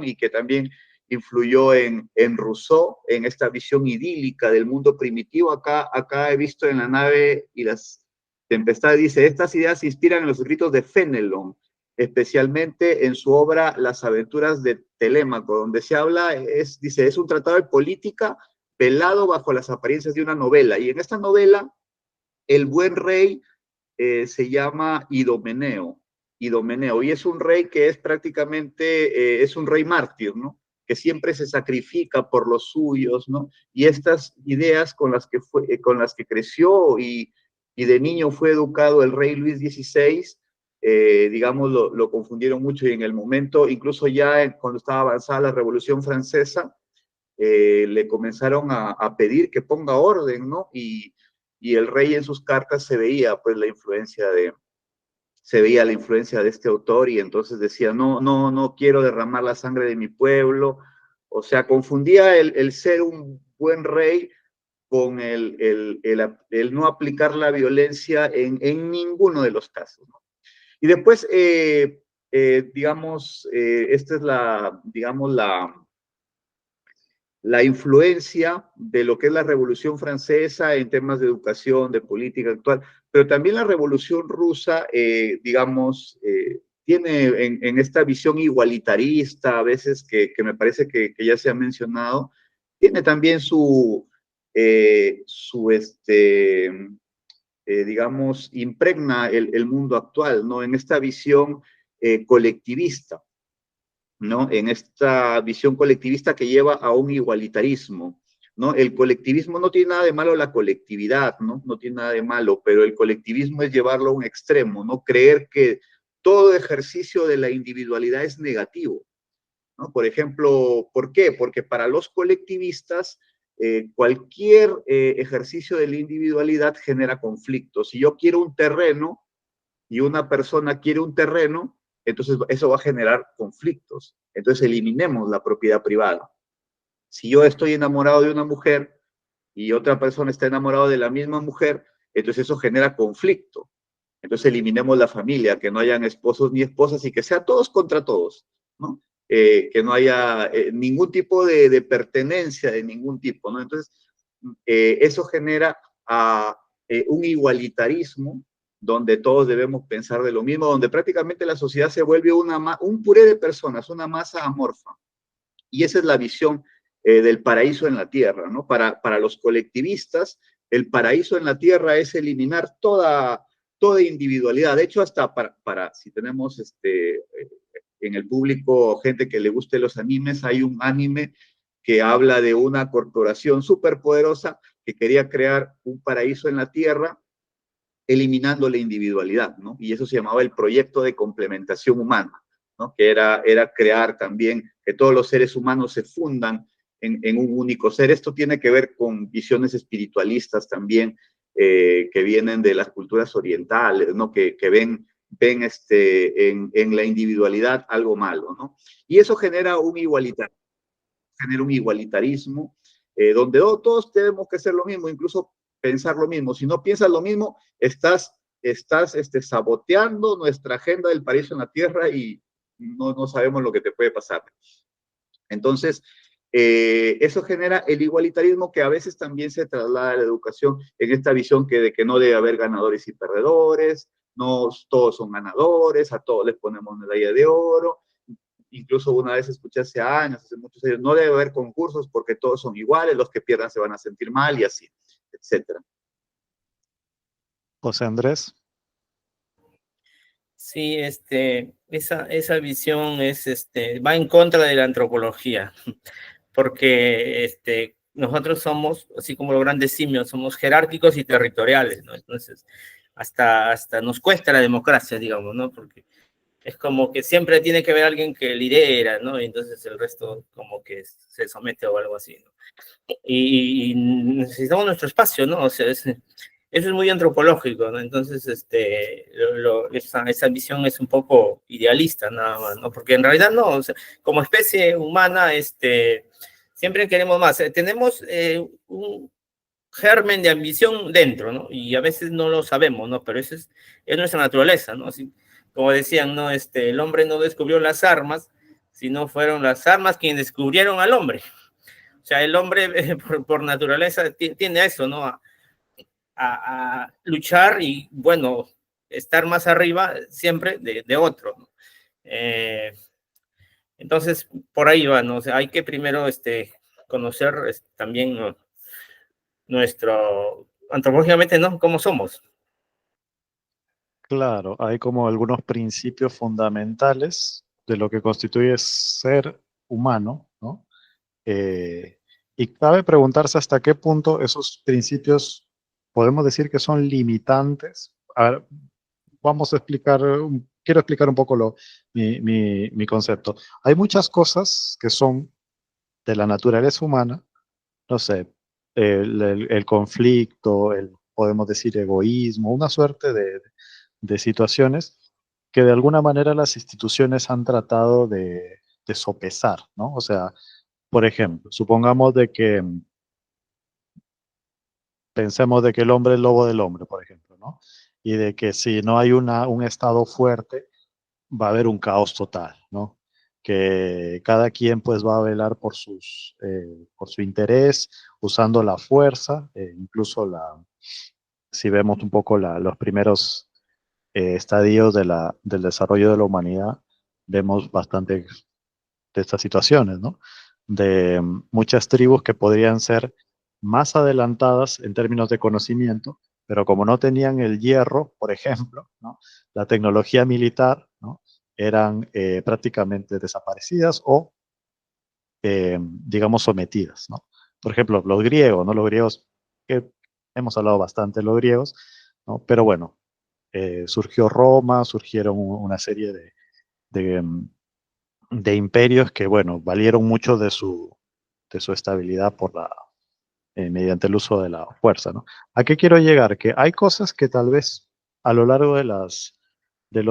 y que también influyó en Rousseau, en esta visión idílica del mundo primitivo. Acá he visto en La nave y las tempestades, dice, estas ideas se inspiran en los escritos de Fénelon, especialmente en su obra Las aventuras de Telémaco, donde se habla, dice, es un tratado de política velado bajo las apariencias de una novela, y en esta novela el buen rey se llama Idomeneo, y es un rey que es prácticamente, es un rey mártir, ¿no? Que siempre se sacrifica por los suyos, ¿no? Y estas ideas con las que creció y de niño fue educado el rey Luis XVI, digamos, lo confundieron mucho, y en el momento, incluso ya cuando estaba avanzada la Revolución Francesa, le comenzaron a pedir que ponga orden, ¿no? Y el rey en sus cartas se veía pues la influencia de este autor, y entonces decía, no quiero derramar la sangre de mi pueblo. O sea, confundía el ser un buen rey con el no aplicar la violencia en ninguno de los casos, ¿no? Y después, digamos, esta es la influencia de lo que es la Revolución Francesa en temas de educación, de política actual, pero también la Revolución Rusa, digamos, tiene en esta visión igualitarista, a veces que me parece que ya se ha mencionado, tiene también digamos, impregna el mundo actual, ¿no? En esta visión colectivista, ¿no? En esta visión colectivista que lleva a un igualitarismo, ¿no? El colectivismo no tiene nada de malo, la colectividad, ¿no? No tiene nada de malo, pero el colectivismo es llevarlo a un extremo, ¿no? Creer que todo ejercicio de la individualidad es negativo, ¿no? Por ejemplo, ¿por qué? Porque para los colectivistas, cualquier ejercicio de la individualidad genera conflictos. Si yo quiero un terreno y una persona quiere un terreno, entonces eso va a generar conflictos. Entonces eliminemos la propiedad privada. Si yo estoy enamorado de una mujer y otra persona está enamorada de la misma mujer, entonces eso genera conflicto. Entonces eliminemos la familia, que no hayan esposos ni esposas y que sea todos contra todos, ¿no? Que no haya ningún tipo de pertenencia de ningún tipo, ¿no? Entonces, eso genera un igualitarismo donde todos debemos pensar de lo mismo, donde prácticamente la sociedad se vuelve un puré de personas, una masa amorfa. Y esa es la visión del paraíso en la tierra, ¿no? Para los colectivistas, el paraíso en la tierra es eliminar toda individualidad. De hecho, hasta si tenemos en el público gente que le guste los animes, hay un anime que habla de una corporación superpoderosa que quería crear un paraíso en la tierra, eliminando la individualidad, ¿no? Y eso se llamaba el proyecto de complementación humana, ¿no? Que era crear también que todos los seres humanos se fundan en un único ser. Esto tiene que ver con visiones espiritualistas también, que vienen de las culturas orientales, ¿no? Que ven en la individualidad algo malo, ¿no? Y eso genera un igualitarismo, donde todos tenemos que hacer lo mismo, incluso pensar lo mismo. Si no piensas lo mismo, estás saboteando nuestra agenda del paraíso en la tierra, y no sabemos lo que te puede pasar. Entonces, eso genera el igualitarismo, que a veces también se traslada a la educación en esta visión de que no debe haber ganadores y perdedores, no todos son ganadores, a todos les ponemos medalla de oro, incluso una vez escuché hace años, hace muchos años, no debe haber concursos porque todos son iguales, los que pierdan se van a sentir mal y así, etcétera. José Andrés. Sí, esa visión va en contra de la antropología, porque nosotros somos, así como los grandes simios, somos jerárquicos y territoriales, ¿no? Entonces, hasta nos cuesta la democracia, digamos, ¿no? Porque es como que siempre tiene que haber alguien que lidera, ¿no? Y entonces el resto como que se somete o algo así, ¿no? Y necesitamos nuestro espacio, ¿no? O sea, eso es muy antropológico, ¿no? Entonces, esa visión es un poco idealista, nada más, ¿no? Porque en realidad no, o sea, como especie humana, siempre queremos más. Tenemos un germen de ambición dentro, ¿no? Y a veces no lo sabemos, ¿no? Pero eso es nuestra naturaleza, ¿no? Así, como decían, ¿no? El hombre no descubrió las armas, sino fueron las armas quienes descubrieron al hombre. O sea, el hombre por naturaleza tiene eso, ¿no? A luchar y, bueno, estar más arriba siempre de otro, ¿no? Entonces, por ahí va, ¿no? O sea, hay que primero conocer también, ¿no? Antropológicamente, ¿no? ¿Cómo somos? Claro, hay como algunos principios fundamentales de lo que constituye ser humano, ¿no? Y cabe preguntarse hasta qué punto esos principios podemos decir que son limitantes. A ver, vamos a explicar, quiero explicar un poco mi concepto. Hay muchas cosas que son de la naturaleza humana, no sé, el conflicto, podemos decir egoísmo, una suerte de situaciones que de alguna manera las instituciones han tratado de sopesar, ¿no? O sea, por ejemplo, supongamos de que pensemos de que el hombre es lobo del hombre, por ejemplo, ¿no? Y de que si no hay un Estado fuerte, va a haber un caos total, ¿no? Que cada quien pues va a velar por su interés, usando la fuerza, incluso si vemos un poco los primeros estadios del desarrollo de la humanidad, vemos bastante de estas situaciones, ¿no? De muchas tribus que podrían ser más adelantadas en términos de conocimiento, pero como no tenían el hierro, por ejemplo, ¿no? La tecnología militar, ¿no? Eran prácticamente desaparecidas o, digamos, sometidas, ¿no? Por ejemplo, los griegos, ¿no? Los griegos, que hemos hablado bastante de los griegos, ¿no? Pero bueno, surgió Roma, surgieron una serie de, de imperios que, bueno, valieron mucho de su estabilidad mediante el uso de la fuerza, ¿no? ¿A qué quiero llegar? Que hay cosas que tal vez a lo largo de los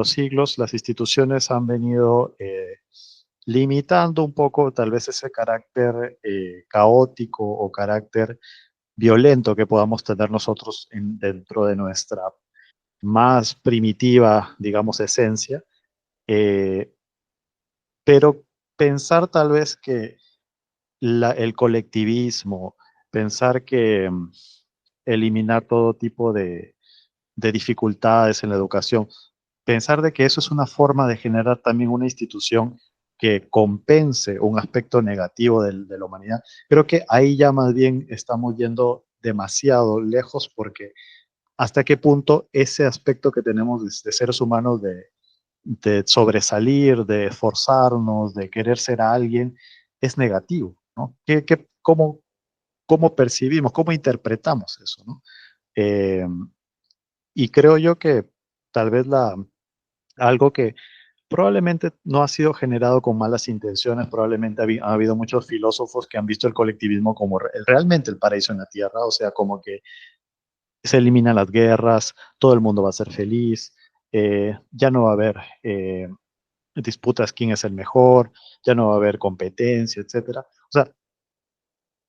siglos las instituciones han venido limitando un poco tal vez ese carácter caótico o carácter violento que podamos tener nosotros dentro de nuestra más primitiva, digamos, esencia. Eh, pero pensar tal vez que el colectivismo, pensar que eliminar todo tipo de dificultades en la educación, pensar de que eso es una forma de generar también una institución que compense un aspecto negativo de la humanidad, creo que ahí ya más bien estamos yendo demasiado lejos porque hasta qué punto ese aspecto que tenemos de seres humanos de sobresalir, de esforzarnos, de querer ser alguien, es negativo, ¿no? ¿Cómo percibimos, cómo interpretamos eso, ¿no? Eh, y creo yo que tal vez algo que probablemente no ha sido generado con malas intenciones, probablemente ha habido muchos filósofos que han visto el colectivismo como realmente el paraíso en la tierra, o sea, como que se eliminan las guerras, todo el mundo va a ser feliz, ya no va a haber disputas quién es el mejor, ya no va a haber competencia, etcétera. O sea,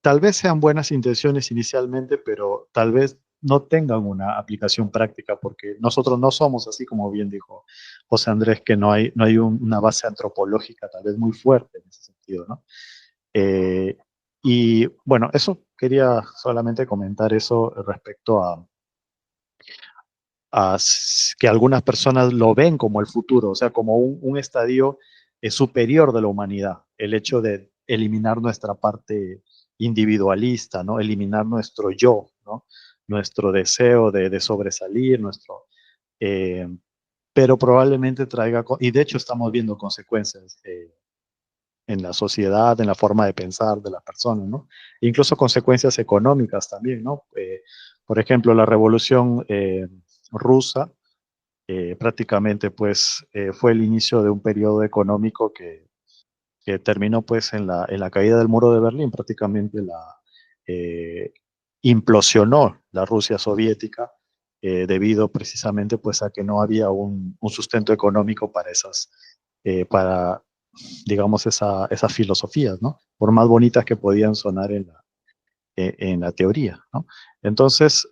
tal vez sean buenas intenciones inicialmente, pero tal vez no tengan una aplicación práctica porque nosotros no somos así, como bien dijo José Andrés, que no hay una base antropológica tal vez muy fuerte en ese sentido, ¿no? Eh, y bueno, eso quería solamente comentar eso respecto que algunas personas lo ven como el futuro, o sea, como un estadio superior de la humanidad, el hecho de eliminar nuestra parte individualista, ¿no? Eliminar nuestro yo, ¿no? Nuestro deseo de sobresalir, eh, pero probablemente traiga, y de hecho estamos viendo consecuencias en la sociedad, en la forma de pensar de las personas, ¿no? Incluso consecuencias económicas también, ¿no? Por ejemplo, la revolución rusa prácticamente pues fue el inicio de un periodo económico que terminó pues en la caída del muro de Berlín, prácticamente eh, implosionó la Rusia soviética debido precisamente pues a que no había un sustento económico para para digamos esas filosofías, ¿no? Por más bonitas que podían sonar en la teoría, ¿no? Entonces,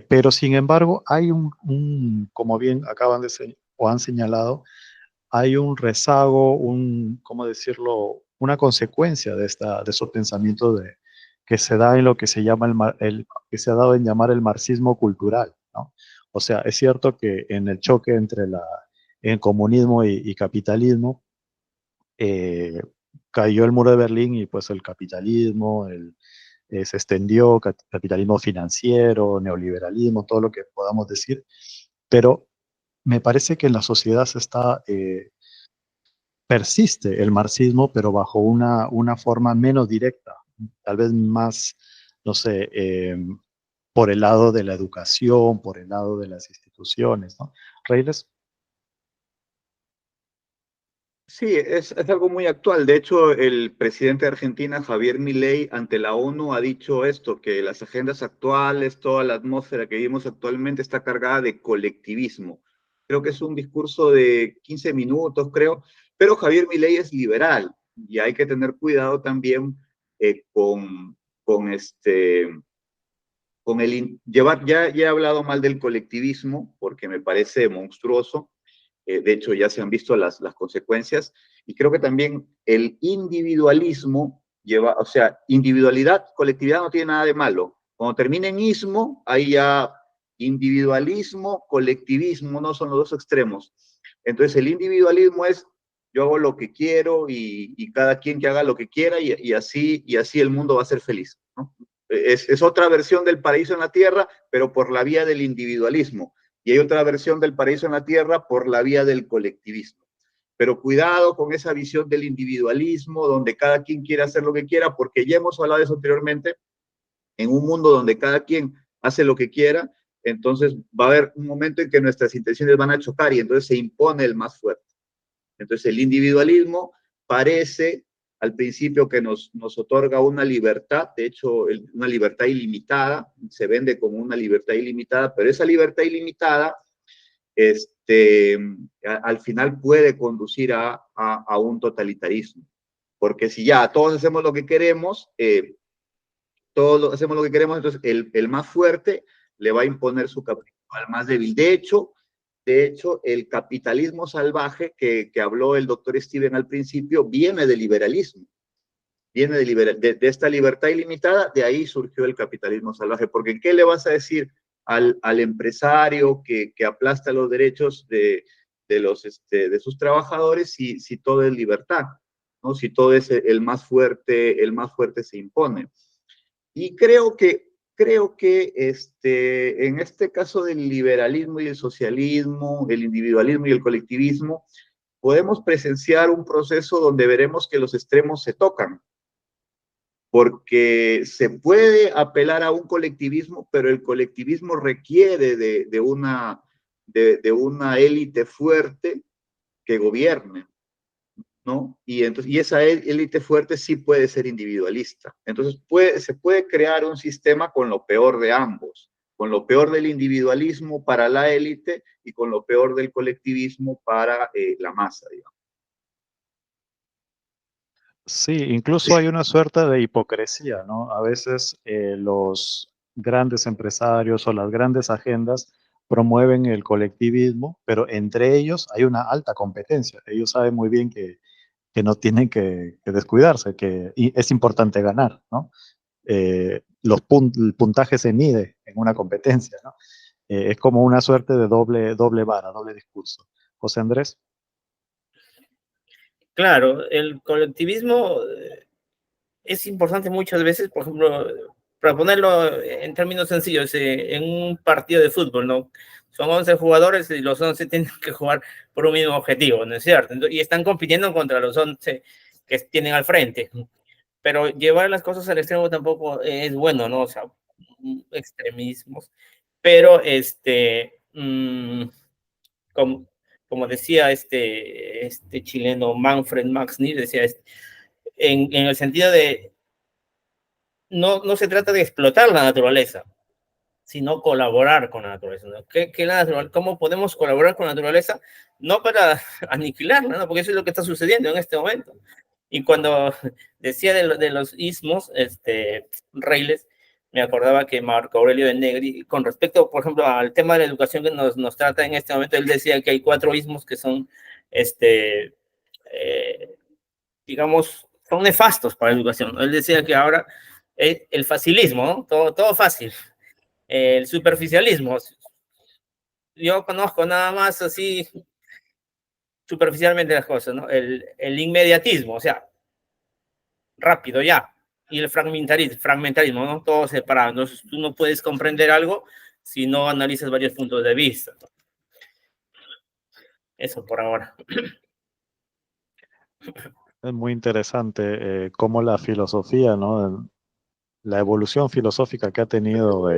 pero sin embargo, hay como bien acaban o han señalado, hay un rezago, ¿cómo decirlo? Una consecuencia de esos pensamientos que se da en lo que se llama que se ha dado en llamar el marxismo cultural, ¿no? O sea, es cierto que en el choque entre el comunismo y capitalismo, eh, cayó el muro de Berlín y pues el capitalismo, se extendió, capitalismo financiero, neoliberalismo, todo lo que podamos decir, pero me parece que en la sociedad persiste el marxismo, pero bajo una forma menos directa, tal vez más, no sé, por el lado de la educación, por el lado de las instituciones, ¿no? Reyes. Sí, es algo muy actual. De hecho, el presidente de Argentina, Javier Milei, ante la ONU ha dicho esto, que las agendas actuales, toda la atmósfera que vivimos actualmente está cargada de colectivismo. Creo que es un discurso de 15 minutos, creo, pero Javier Milei es liberal y hay que tener cuidado también con llevar, ya he hablado mal del colectivismo porque me parece monstruoso. De hecho, ya se han visto las consecuencias. Y creo que también el individualismo lleva, o sea, individualidad, colectividad no tiene nada de malo. Cuando termina en ismo, ahí ya individualismo, colectivismo, no son los dos extremos. Entonces, el individualismo es yo hago lo que quiero y cada quien que haga lo que quiera y así el mundo va a ser feliz, ¿no? Es otra versión del paraíso en la tierra, pero por la vía del individualismo. Y hay otra versión del paraíso en la tierra por la vía del colectivismo. Pero cuidado con esa visión del individualismo, donde cada quien quiere hacer lo que quiera, porque ya hemos hablado de eso anteriormente, en un mundo donde cada quien hace lo que quiera, entonces va a haber un momento en que nuestras intenciones van a chocar y entonces se impone el más fuerte. Entonces el individualismo parece al principio que nos otorga una libertad, de hecho una libertad ilimitada, se vende como una libertad ilimitada, pero esa libertad ilimitada al final puede conducir a un totalitarismo. Porque si ya todos hacemos lo que queremos, hacemos lo que queremos, entonces el más fuerte le va a imponer su capricho al más débil. De hecho, el capitalismo salvaje que habló el doctor Steven al principio viene del liberalismo, viene de esta libertad ilimitada, de ahí surgió el capitalismo salvaje, porque ¿qué le vas a decir al empresario que aplasta los derechos de sus trabajadores si todo es libertad, ¿no? Si todo es el más fuerte se impone. Y creo que en este caso del liberalismo y el socialismo, el individualismo y el colectivismo, podemos presenciar un proceso donde veremos que los extremos se tocan, porque se puede apelar a un colectivismo, pero el colectivismo requiere de una élite fuerte que gobierne, ¿no? Y esa élite fuerte sí puede ser individualista. Entonces se puede crear un sistema con lo peor de ambos, con lo peor del individualismo para la élite y con lo peor del colectivismo para la masa, digamos. Sí, incluso hay una suerte de hipocresía, ¿no? A veces los grandes empresarios o las grandes agendas promueven el colectivismo, pero entre ellos hay una alta competencia. Ellos saben muy bien que no tienen que descuidarse, y es importante ganar, ¿no? El puntaje se mide en una competencia, ¿no? Es como una suerte de doble vara, doble discurso. José Andrés. Claro, el colectivismo es importante muchas veces, por ejemplo, para ponerlo en términos sencillos, en un partido de fútbol, ¿no? Son 11 jugadores y los 11 tienen que jugar por un mismo objetivo, ¿no es cierto? Y están compitiendo contra los 11 que tienen al frente. Pero llevar las cosas al extremo tampoco es bueno, ¿no? O sea, extremismos. Pero, como, como decía este chileno Manfred Max Neer, decía, en el sentido de, no se trata de explotar la naturaleza, sino colaborar con la naturaleza, ¿no? ¿Cómo podemos colaborar con la naturaleza? No para aniquilarla, ¿no? Porque eso es lo que está sucediendo en este momento. Y cuando decía de los ismos, Reyles, me acordaba que Marco Aurelio de Negri, con respecto, por ejemplo, al tema de la educación que nos trata en este momento, él decía que hay 4 ismos que son, eh, digamos, son nefastos para la educación. Él decía que ahora el facilismo, ¿no? Todo fácil. El superficialismo. Yo conozco nada más así superficialmente las cosas, ¿no? El inmediatismo, o sea, rápido ya. Y el fragmentarismo, ¿no? Todo separado. Entonces, tú no puedes comprender algo si no analizas varios puntos de vista, ¿no? Eso por ahora. Es muy interesante cómo la filosofía, ¿no? La evolución filosófica que ha tenido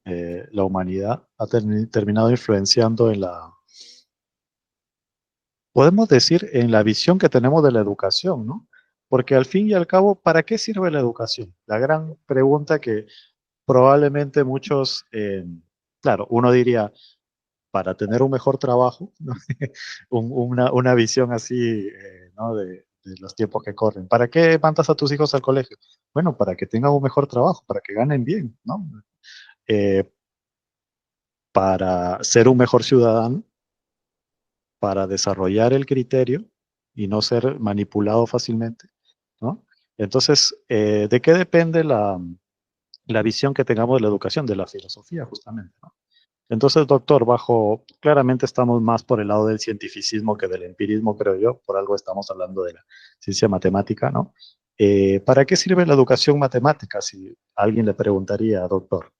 la humanidad ha terminado influenciando en podemos decir, en la visión que tenemos de la educación, ¿no? Porque al fin y al cabo, ¿para qué sirve la educación? La gran pregunta que probablemente muchos, claro, uno diría, para tener un mejor trabajo, ¿no? Una visión así, ¿no? De los tiempos que corren. ¿Para qué mandas a tus hijos al colegio? Bueno, para que tengan un mejor trabajo, para que ganen bien, ¿no? Eh, para ser un mejor ciudadano, para desarrollar el criterio y no ser manipulado fácilmente, ¿no? Entonces, ¿de qué depende la visión que tengamos de la educación, de la filosofía, justamente, ¿no? Entonces, doctor, claramente estamos más por el lado del cientificismo que del empirismo, creo yo, por algo estamos hablando de la ciencia matemática, ¿no? ¿Para qué sirve la educación matemática? Si alguien le preguntaría, doctor.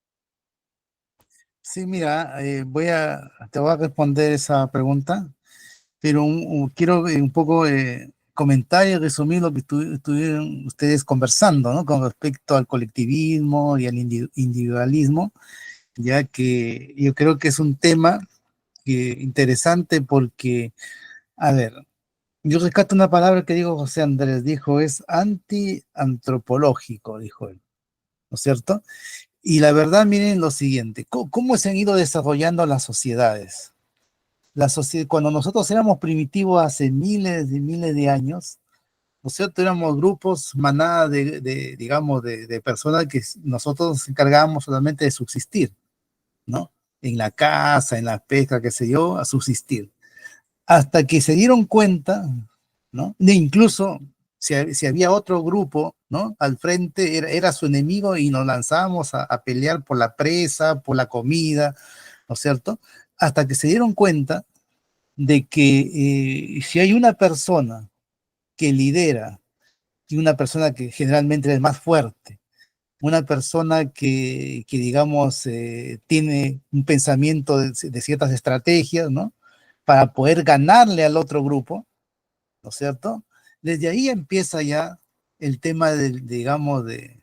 Sí, mira, te voy a responder esa pregunta, pero quiero un poco comentar y resumir lo que estuvieron ustedes conversando, ¿no? Con respecto al colectivismo y al individualismo, ya que yo creo que es un tema interesante porque, a ver, yo rescato una palabra que dijo José Andrés, dijo, es antiantropológico, dijo él, ¿no es cierto? Y la verdad, miren lo siguiente, ¿cómo se han ido desarrollando las sociedades? Cuando nosotros éramos primitivos hace miles y miles de años, ¿no es cierto? Éramos grupos, manadas digamos, de personas que nosotros nos encargábamos solamente de subsistir, ¿no? En la caza, en la pesca, qué sé yo, a subsistir. Hasta que se dieron cuenta, ¿no? De incluso si había otro grupo, ¿no? Al frente era su enemigo y nos lanzábamos a pelear por la presa, por la comida, ¿no es cierto? Hasta que se dieron cuenta de que si hay una persona que lidera y una persona que generalmente es más fuerte, una persona que digamos, tiene un pensamiento de ciertas estrategias, ¿no? Para poder ganarle al otro grupo, ¿no es cierto? Desde ahí empieza ya el tema digamos, de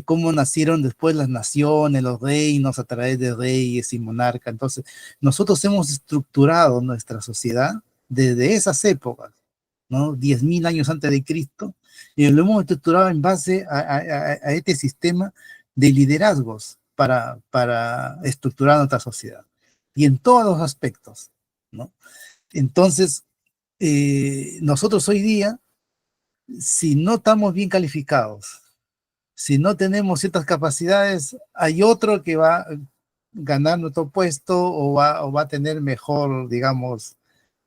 cómo nacieron después las naciones, los reinos a través de reyes y monarcas. Entonces, nosotros hemos estructurado nuestra sociedad desde esas épocas, ¿no? 10.000 años antes de Cristo, y lo hemos estructurado en base a este sistema de liderazgos para estructurar nuestra sociedad. Y en todos los aspectos, ¿no? Entonces, nosotros hoy día, si no estamos bien calificados, si no tenemos ciertas capacidades, hay otro que va a ganar nuestro puesto o va a tener mejor, digamos,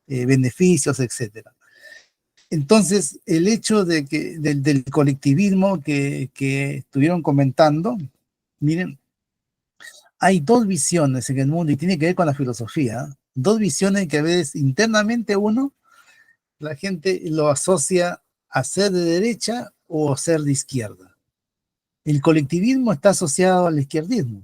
beneficios, etcétera. Entonces, el hecho del colectivismo que estuvieron comentando, miren, hay dos visiones en el mundo y tiene que ver con la filosofía, dos visiones que a veces internamente uno la gente lo asocia a ser de derecha o a ser de izquierda. El colectivismo está asociado al izquierdismo,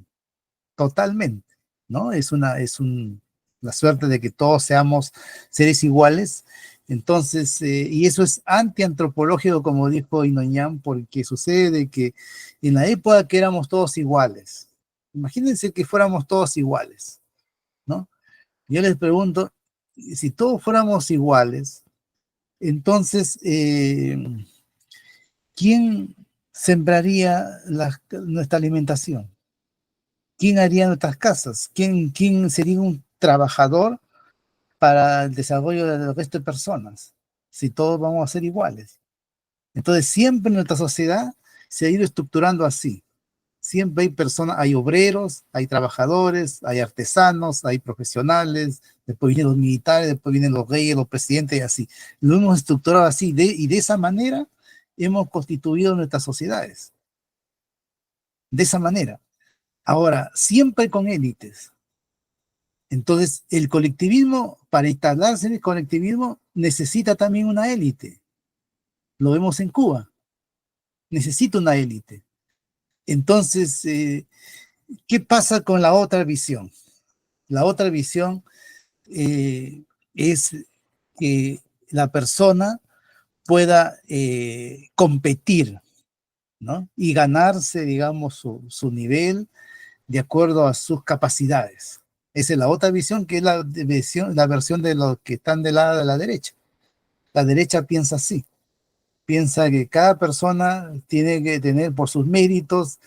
totalmente, ¿no? La suerte de que todos seamos seres iguales. Entonces, y eso es antiantropológico, como dijo Inoñán, porque sucede que en la época que éramos todos iguales, imagínense que fuéramos todos iguales, ¿no? Yo les pregunto, si todos fuéramos iguales, entonces, ¿quién sembraría nuestra alimentación? ¿Quién haría nuestras casas? ¿Quién sería un trabajador para el desarrollo del resto de personas? Si todos vamos a ser iguales. Entonces, siempre en nuestra sociedad se ha ido estructurando así. Siempre hay personas, hay obreros, hay trabajadores, hay artesanos, hay profesionales, después vienen los militares, después vienen los reyes, los presidentes y así. Lo hemos estructurado así y de esa manera hemos constituido nuestras sociedades. De esa manera. Ahora, siempre con élites. Entonces, el colectivismo, para instalarse en el colectivismo, necesita también una élite. Lo vemos en Cuba. Necesita una élite. Entonces, ¿qué pasa con la otra visión? La otra visión es que la persona pueda competir, ¿no? Y ganarse, digamos, su nivel de acuerdo a sus capacidades. Esa es la otra visión, que es la versión de los que están del lado de la derecha. La derecha piensa así. Piensa que cada persona tiene que tener por sus méritos,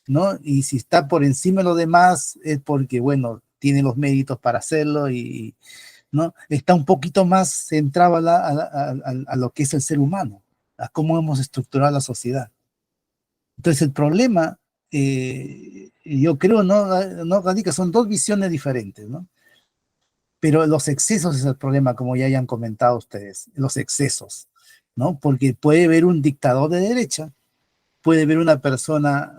¿no? Y si está por encima de los demás es porque, bueno, tiene los méritos para hacerlo y, ¿no? Está un poquito más centrado a lo que es el ser humano, a cómo hemos estructurado la sociedad. Entonces el problema, yo creo, no radica, son dos visiones diferentes, ¿no? Pero los excesos es el problema, como ya hayan comentado ustedes, los excesos, ¿no? Porque puede haber un dictador de derecha, puede haber una persona,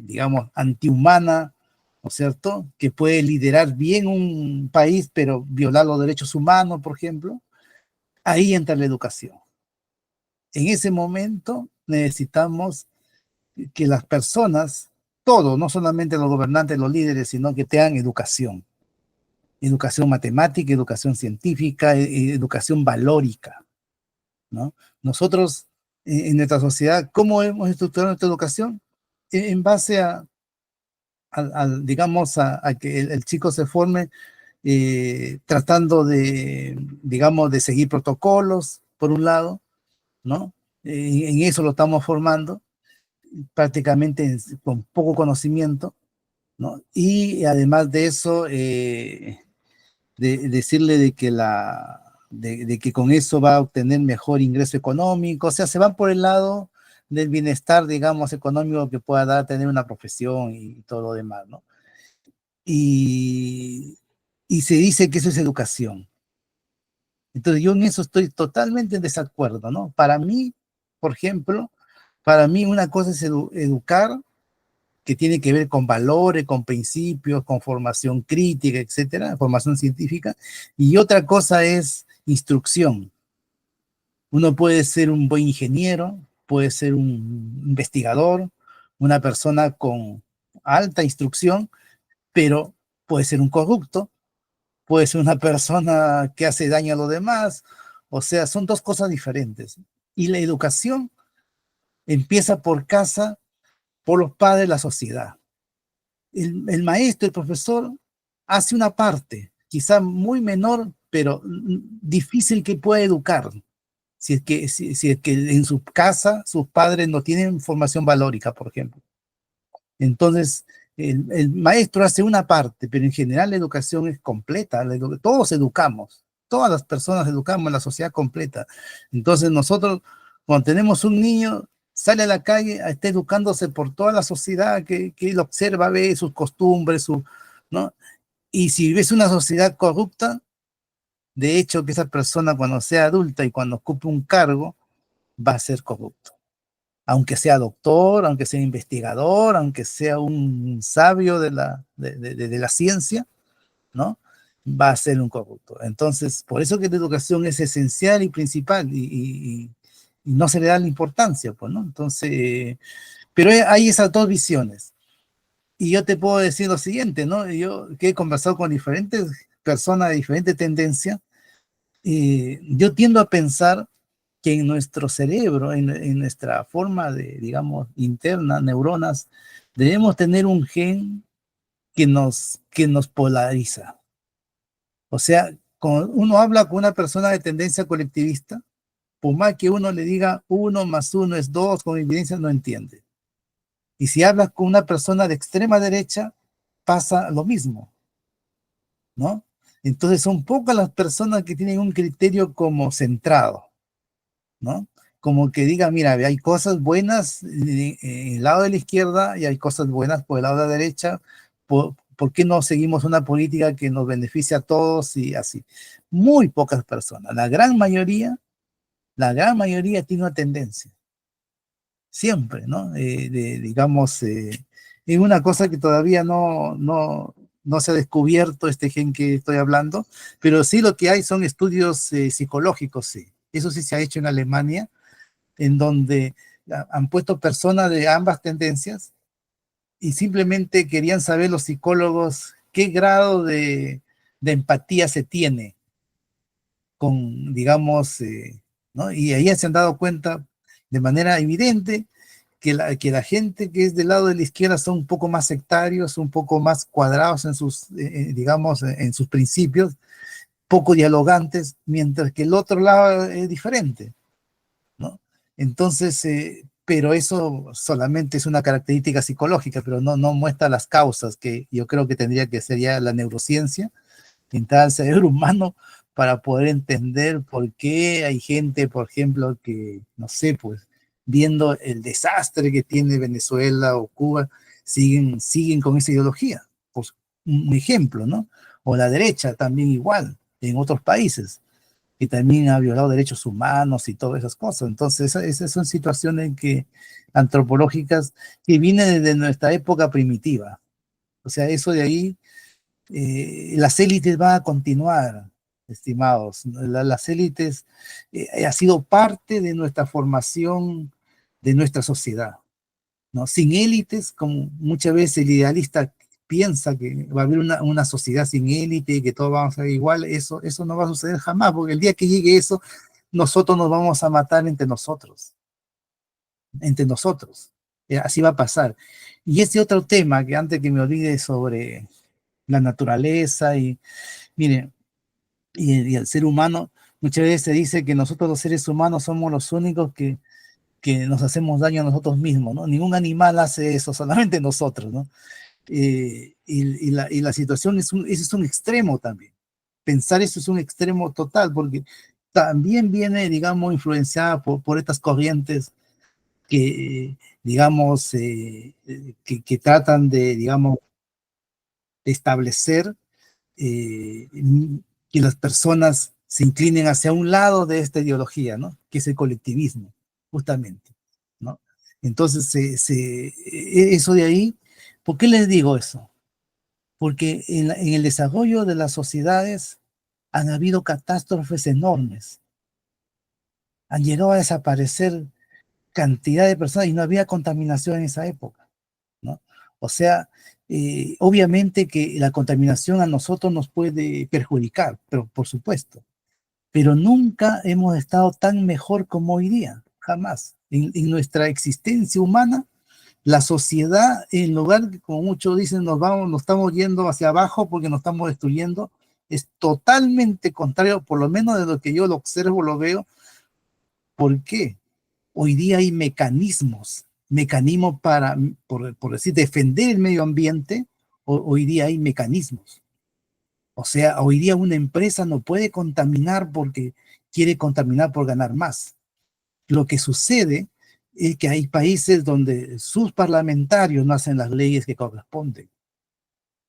digamos, antihumana, ¿no es cierto?, que puede liderar bien un país, pero violar los derechos humanos, por ejemplo. Ahí entra la educación. En ese momento necesitamos que las personas, todos, no solamente los gobernantes, los líderes, sino que tengan educación. Educación matemática, educación científica, educación valórica, ¿no? Nosotros, en nuestra sociedad, ¿cómo hemos estructurado nuestra educación? En base digamos, a que el chico se forme tratando de, digamos, de seguir protocolos, por un lado, ¿no? En eso lo estamos formando, prácticamente con poco conocimiento, ¿no? Y además de eso, decirle de que, de que con eso va a obtener mejor ingreso económico, o sea, se van por el lado del bienestar, digamos, económico que pueda dar tener una profesión y todo lo demás, ¿no? Y se dice que eso es educación. Entonces yo en eso estoy totalmente en desacuerdo, ¿no? Para mí, por ejemplo, para mí una cosa es educar, que tiene que ver con valores, con principios, con formación crítica, etcétera, formación científica, y otra cosa es instrucción. Uno puede ser un buen ingeniero, puede ser un investigador, una persona con alta instrucción, pero puede ser un corrupto, puede ser una persona que hace daño a los demás, o sea, son dos cosas diferentes. Y la educación empieza por casa, por los padres, la sociedad. El maestro, el profesor, hace una parte, quizá muy menor, pero difícil que pueda educar. Si es que en su casa sus padres no tienen formación valórica, por ejemplo. Entonces, el maestro hace una parte, pero en general la educación es completa. Todos educamos, todas las personas educamos en la sociedad completa. Entonces, nosotros, cuando tenemos un niño, sale a la calle, está educándose por toda la sociedad, que lo observa, ve sus costumbres, ¿no? Y si ves una sociedad corrupta, de hecho, que esa persona cuando sea adulta y cuando ocupe un cargo, va a ser corrupto. Aunque sea doctor, aunque sea investigador, aunque sea un sabio de la ciencia, ¿no? va a ser un corrupto. Entonces, por eso que la educación es esencial y principal y no se le da la importancia, pues, ¿no? Entonces, pero hay esas dos visiones. Y yo te puedo decir lo siguiente, ¿no? Yo que he conversado con diferentes personas de diferente tendencia, yo tiendo a pensar que en nuestro cerebro, en nuestra forma de, digamos, interna, neuronas, debemos tener un gen que nos polariza. O sea, cuando uno habla con una persona de tendencia colectivista, por más que uno le diga 1 más 1 es 2, con evidencia no entiende. Y si hablas con una persona de extrema derecha, pasa lo mismo, ¿no? Entonces son pocas las personas que tienen un criterio como centrado, ¿no? Como que diga, mira, hay cosas buenas en el lado de la izquierda y hay cosas buenas por el lado de la derecha. ¿Por qué no seguimos una política que nos beneficia a todos y así? Muy pocas personas. La gran mayoría tiene una tendencia. Siempre, ¿no? Digamos, es una cosa que todavía no se ha descubierto este gen que estoy hablando, pero sí lo que hay son estudios psicológicos, sí. Eso sí se ha hecho en Alemania, en donde han puesto personas de ambas tendencias y simplemente querían saber los psicólogos qué grado de empatía se tiene con, digamos, ¿no? Y ahí se han dado cuenta de manera evidente que la gente que es del lado de la izquierda son un poco más sectarios, un poco más cuadrados en sus, digamos, en sus principios, poco dialogantes, mientras que el otro lado es diferente, ¿no? Entonces, pero eso solamente es una característica psicológica, pero no muestra las causas que yo creo que tendría que ser ya la neurociencia, entrar al cerebro humano para poder entender por qué hay gente, por ejemplo, que, no sé, pues, viendo el desastre que tiene Venezuela o Cuba, siguen con esa ideología. Pues, un ejemplo, ¿no? O la derecha también igual, en otros países, que también ha violado derechos humanos y todas esas cosas. Entonces, esas son situaciones antropológicas que vienen desde nuestra época primitiva. O sea, eso de ahí las élites van a continuar, estimados. Las élites ha sido parte de nuestra formación, de nuestra sociedad, ¿no? Sin élites, como muchas veces el idealista piensa que va a haber una sociedad sin élite y que todos vamos a ser igual, eso no va a suceder jamás, porque el día que llegue eso, nosotros nos vamos a matar entre nosotros. Entre nosotros. Así va a pasar. Y este otro tema que antes que me olvide sobre la naturaleza y, mire, y el ser humano, muchas veces se dice que nosotros los seres humanos somos los únicos que nos hacemos daño a nosotros mismos, ¿no? Ningún animal hace eso, solamente nosotros, ¿no? Y la situación ese es un extremo también. Pensar eso es un extremo total, porque también viene, digamos, influenciada por estas corrientes que, digamos, que tratan de, digamos, de establecer eh, que las personas se inclinen hacia un lado de esta ideología, ¿no? Que es el colectivismo, justamente, ¿no? Entonces, eso de ahí, ¿por qué les digo eso? Porque en el desarrollo de las sociedades han habido catástrofes enormes, han llegado a desaparecer cantidad de personas y no había contaminación en esa época, ¿no? O sea, obviamente que la contaminación a nosotros nos puede perjudicar, pero por supuesto, pero nunca hemos estado tan mejor como hoy día, jamás. En nuestra existencia humana, la sociedad, en lugar de, como muchos dicen, nos estamos yendo hacia abajo porque nos estamos destruyendo, es totalmente contrario, por lo menos de lo que yo lo observo, lo veo. ¿Por qué? Hoy día hay mecanismos para, por decir, defender el medio ambiente. Hoy día hay mecanismos. O sea, hoy día una empresa no puede contaminar porque quiere contaminar por ganar más. Lo que sucede es que hay países donde sus parlamentarios no hacen las leyes que corresponden,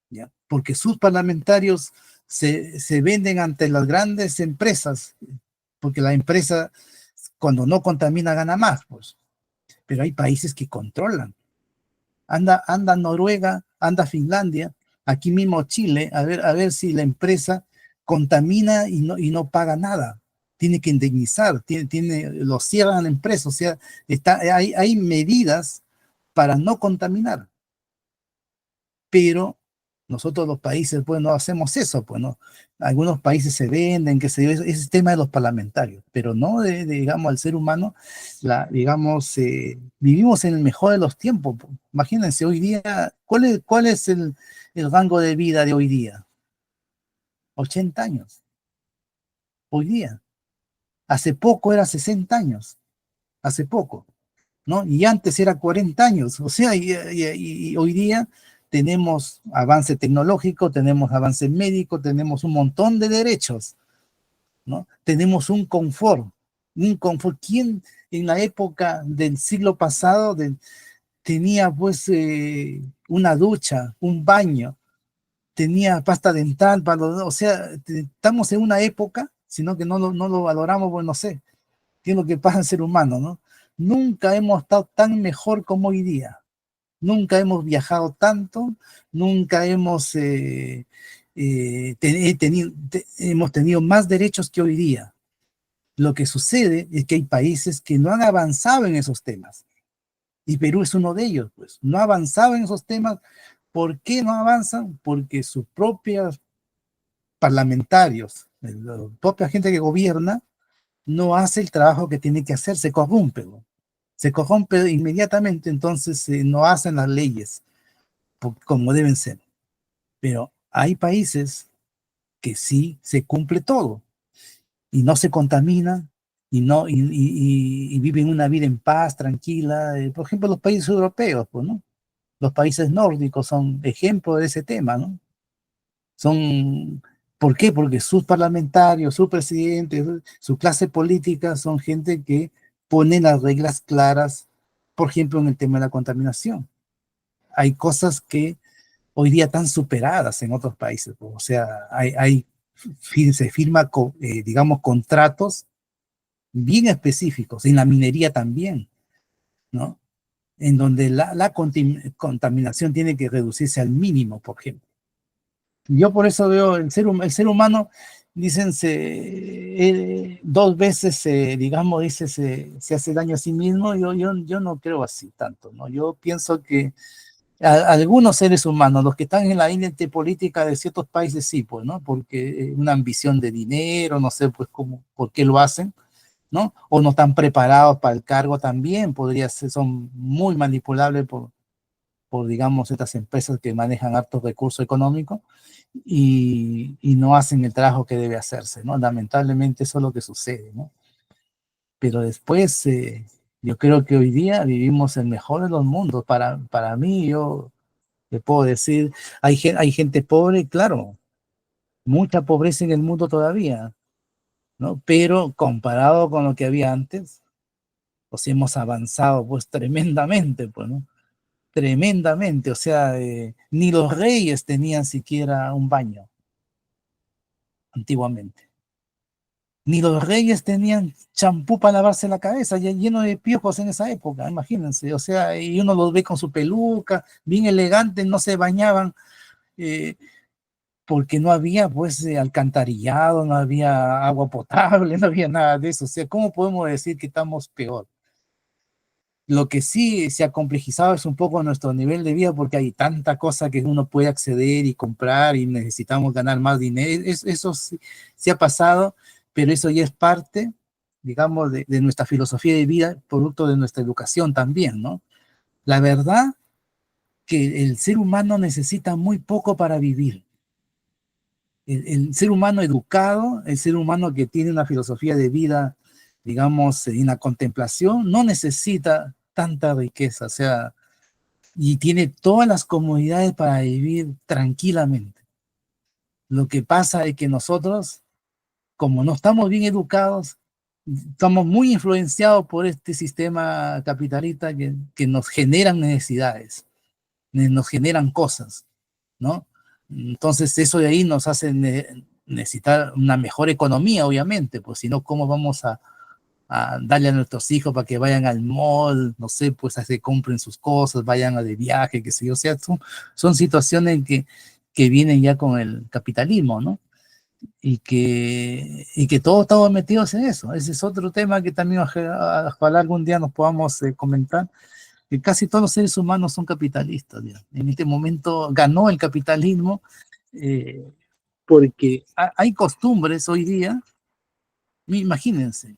¿ya? Porque sus parlamentarios se venden ante las grandes empresas, porque la empresa cuando no contamina gana más, pues. Pero hay países que controlan. Anda Noruega, anda Finlandia, aquí mismo Chile, a ver si la empresa contamina y no paga nada. Tiene que indemnizar, lo cierran a la empresa, o sea, hay medidas para no contaminar, pero nosotros los países, pues no hacemos eso, pues no. Algunos países se venden, que se ese es el tema de los parlamentarios, pero no digamos, al ser humano, digamos, vivimos en el mejor de los tiempos. Imagínense, hoy día, ¿cuál es el rango de vida de hoy día? 80 años, hoy día. Hace poco era 60 años, hace poco, ¿no? Y antes era 40 años, o sea, y hoy día tenemos avance tecnológico, tenemos avance médico, tenemos un montón de derechos, ¿no? Tenemos un confort. ¿Quién en la época del siglo pasado tenía pues una ducha, un baño, tenía pasta dental, o sea, estamos en una época, sino que no lo valoramos, pues no sé, qué es lo que pasa en el ser humano, ¿no? Nunca hemos estado tan mejor como hoy día. Nunca hemos viajado tanto, nunca hemos tenido más derechos que hoy día. Lo que sucede es que hay países que no han avanzado en esos temas. Y Perú es uno de ellos, pues. No ha avanzado en esos temas. ¿Por qué no avanzan? Porque sus propios parlamentarios, la propia gente que gobierna, no hace el trabajo que tiene que hacer, se corrompe, ¿no? Se corrompe inmediatamente, entonces no hacen las leyes como deben ser. Pero hay países que sí se cumple todo y no se contamina y viven una vida en paz, tranquila. Por ejemplo, los países europeos, pues, ¿no? Los países nórdicos son ejemplos de ese tema, ¿no? Son, ¿por qué? Porque sus parlamentarios, sus presidentes, su clase política son gente que pone las reglas claras, por ejemplo, en el tema de la contaminación. Hay cosas que hoy día están superadas en otros países, pues. O sea, se firma, digamos, contratos bien específicos, en la minería también, ¿no? En donde la contaminación tiene que reducirse al mínimo, por ejemplo. Yo por eso veo el el ser humano, dicen, dos veces, digamos, dice, se hace daño a sí mismo. Yo no creo así tanto, ¿no? Yo pienso que algunos seres humanos, los que están en la élite política de ciertos países, sí, pues, ¿no? Porque una ambición de dinero, no sé, pues, por qué lo hacen, ¿no? O no están preparados para el cargo también, podría ser, son muy manipulables digamos, estas empresas que manejan altos recursos económicos y no hacen el trabajo que debe hacerse, ¿no? Lamentablemente eso es lo que sucede, ¿no? Pero después, yo creo que hoy día vivimos el mejor de los mundos. Para mí, yo le puedo decir, hay gente pobre, claro, mucha pobreza en el mundo todavía, ¿no? Pero comparado con lo que había antes, pues hemos avanzado pues tremendamente, pues, ¿no? Tremendamente, o sea, ni los reyes tenían siquiera un baño antiguamente. Ni los reyes tenían champú para lavarse la cabeza, ya lleno de piojos en esa época, imagínense. O sea, y uno los ve con su peluca, bien elegantes, no se bañaban, eh, porque no había, pues, alcantarillado, no había agua potable, no había nada de eso. O sea, ¿cómo podemos decir que estamos peor? Lo que sí se ha complejizado es un poco nuestro nivel de vida porque hay tanta cosa que uno puede acceder y comprar y necesitamos ganar más dinero. Eso sí, sí ha pasado, pero eso ya es parte, digamos, de nuestra filosofía de vida, producto de nuestra educación también, ¿no? La verdad que el ser humano necesita muy poco para vivir. El ser humano educado, el ser humano que tiene una filosofía de vida, digamos, en la contemplación, no necesita tanta riqueza, o sea, y tiene todas las comodidades para vivir tranquilamente. Lo que pasa es que nosotros, como no estamos bien educados, estamos muy influenciados por este sistema capitalista que nos generan necesidades, nos generan cosas, ¿no? Entonces eso de ahí nos hace necesitar una mejor economía, obviamente, pues si no, ¿cómo vamos a darle a nuestros hijos para que vayan al mall, no sé, pues a que compren sus cosas, vayan a de viaje, qué sé yo? O sea, son situaciones que vienen ya con el capitalismo, ¿no? Y que todos estamos metidos en eso. Ese es otro tema que también ojalá algún día nos podamos comentar, que casi todos los seres humanos son capitalistas. ¿Ya? En este momento ganó el capitalismo porque hay costumbres hoy día, imagínense,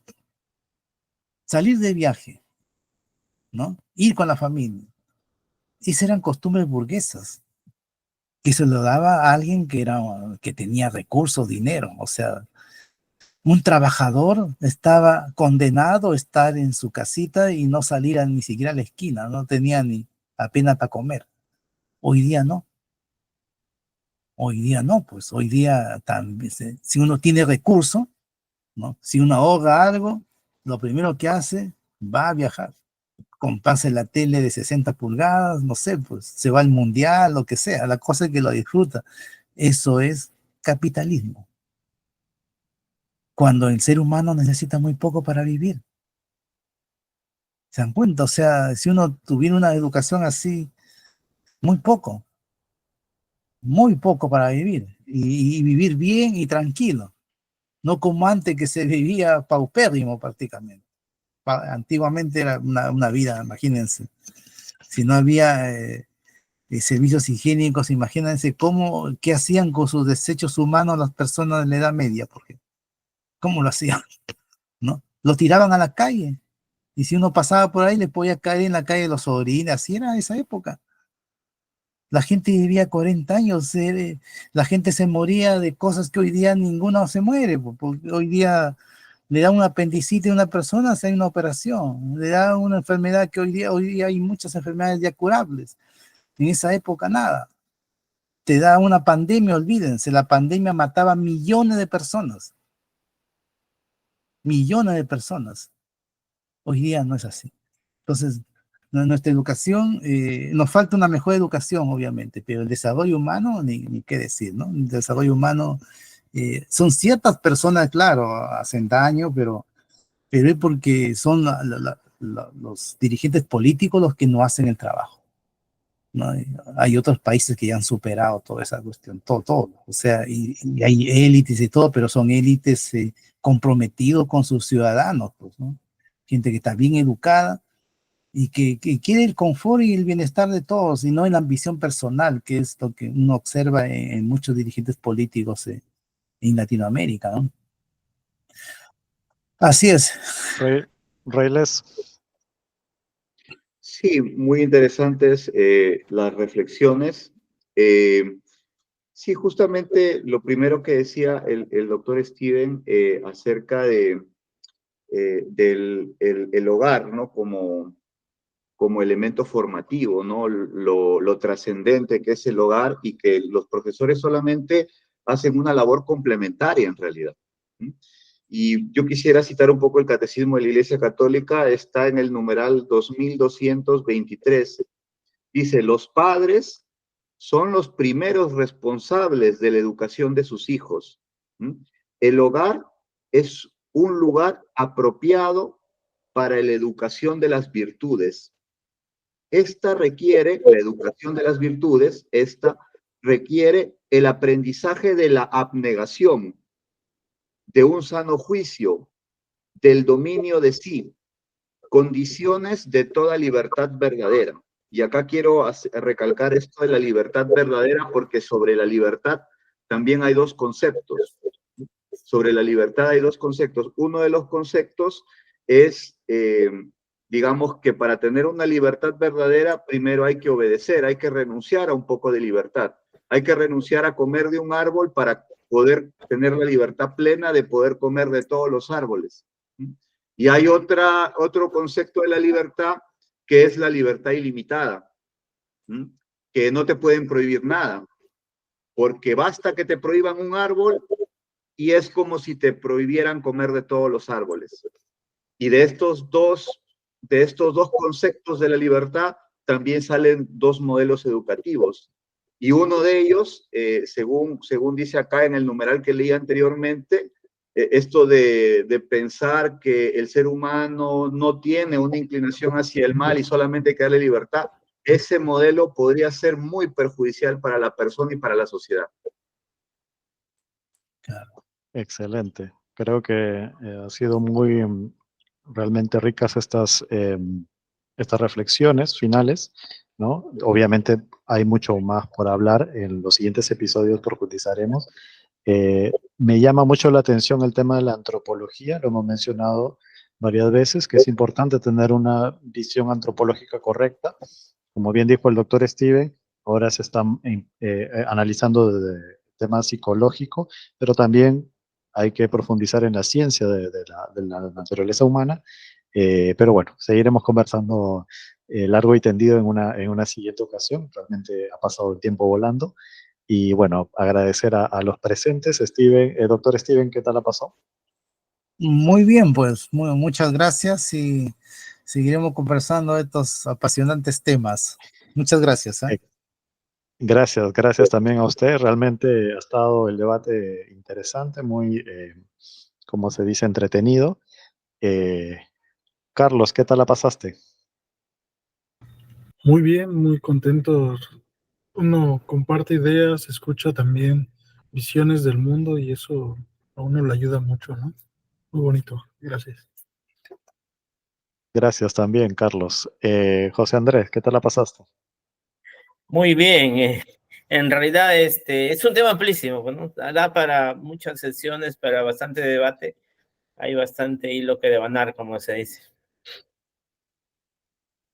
salir de viaje, ¿no? Ir con la familia. Esas eran costumbres burguesas, que se lo daba a alguien que tenía recursos, dinero. O sea, un trabajador estaba condenado a estar en su casita y no salir ni siquiera a la esquina, no tenía ni apenas para comer. Hoy día no. Hoy día no, pues hoy día también, si uno tiene recursos, ¿no? Si uno ahoga algo, lo primero que hace, va a viajar. Comprarse la tele de 60 pulgadas, no sé, pues se va al mundial, lo que sea, la cosa es que lo disfruta. Eso es capitalismo. Cuando el ser humano necesita muy poco para vivir. ¿Se dan cuenta? O sea, si uno tuviera una educación así, muy poco para vivir, y vivir bien y tranquilo, no como antes que se vivía paupérrimo prácticamente. Antiguamente era una vida, imagínense, si no había servicios higiénicos, imagínense qué hacían con sus desechos humanos las personas de la Edad Media, porque ¿cómo lo hacían? ¿No? Lo tiraban a la calle, y si uno pasaba por ahí le podía caer en la calle de los orines, así era esa época. La gente vivía 40 años, la gente se moría de cosas que hoy día ninguno se muere, porque hoy día le da un apendicitis a una persona, se hay una operación, le da una enfermedad que hoy día hay muchas enfermedades ya curables. En esa época nada. Te da una pandemia, olvídense, la pandemia mataba millones de personas. Millones de personas. Hoy día no es así. Entonces, nuestra educación, nos falta una mejor educación, obviamente, pero el desarrollo humano, ni qué decir, ¿no? El desarrollo humano, son ciertas personas, claro, hacen daño, pero es porque son los dirigentes políticos los que no hacen el trabajo, ¿no? Hay otros países que ya han superado toda esa cuestión, todo. O sea, y hay élites y todo, pero son élites comprometidos con sus ciudadanos, pues, ¿no? Gente que está bien educada y que quiere el confort y el bienestar de todos, y no en la ambición personal, que es lo que uno observa en muchos dirigentes políticos en Latinoamérica, ¿no? Así es. Reyles. Sí, muy interesantes las reflexiones. Sí, justamente lo primero que decía el doctor Steven acerca del el hogar, ¿no? Como elemento formativo, ¿no? Lo trascendente que es el hogar, y que los profesores solamente hacen una labor complementaria en realidad. Y yo quisiera citar un poco el Catecismo de la Iglesia Católica, está en el numeral 2223. Dice: los padres son los primeros responsables de la educación de sus hijos. El hogar es un lugar apropiado para la educación de las virtudes. Esta requiere, la educación de las virtudes, esta requiere el aprendizaje de la abnegación, de un sano juicio, del dominio de sí, condiciones de toda libertad verdadera. Y acá quiero recalcar esto de la libertad verdadera, porque sobre la libertad también hay dos conceptos. Sobre la libertad hay dos conceptos. Uno de los conceptos es, digamos que para tener una libertad verdadera, primero hay que obedecer, hay que renunciar a un poco de libertad. Hay que renunciar a comer de un árbol para poder tener la libertad plena de poder comer de todos los árboles. Y hay otro concepto de la libertad, que es la libertad ilimitada, que no te pueden prohibir nada, porque basta que te prohíban un árbol y es como si te prohibieran comer de todos los árboles. Y de estos dos conceptos de la libertad también salen dos modelos educativos. Y uno de ellos, según dice acá en el numeral que leí anteriormente, esto de pensar que el ser humano no tiene una inclinación hacia el mal y solamente hay que darle libertad, ese modelo podría ser muy perjudicial para la persona y para la sociedad. Excelente. Creo que ha sido muy realmente ricas estas reflexiones finales, ¿no? Obviamente hay mucho más por hablar. En los siguientes episodios profundizaremos. Me llama mucho la atención el tema de la antropología, lo hemos mencionado varias veces, que es importante tener una visión antropológica correcta. Como bien dijo el doctor Steven, ahora se están analizando desde temas psicológicos, pero también hay que profundizar en la ciencia de la naturaleza humana. Pero bueno, seguiremos conversando largo y tendido en una siguiente ocasión. Realmente ha pasado el tiempo volando. Y bueno, agradecer a los presentes. Steven, doctor Steven, ¿qué tal la pasó? Muy bien, pues muchas gracias y seguiremos conversando de estos apasionantes temas. Muchas gracias. Gracias, gracias también a usted. Realmente ha estado el debate interesante, muy, como se dice, entretenido. Carlos, ¿qué tal la pasaste? Muy bien, muy contento. Uno comparte ideas, escucha también visiones del mundo y eso a uno le ayuda mucho, ¿no? Muy bonito, gracias. Gracias también, Carlos. José Andrés, ¿qué tal la pasaste? Muy bien. En realidad, es un tema amplísimo, ¿no? Da para muchas sesiones, para bastante debate. Hay bastante hilo que devanar, como se dice.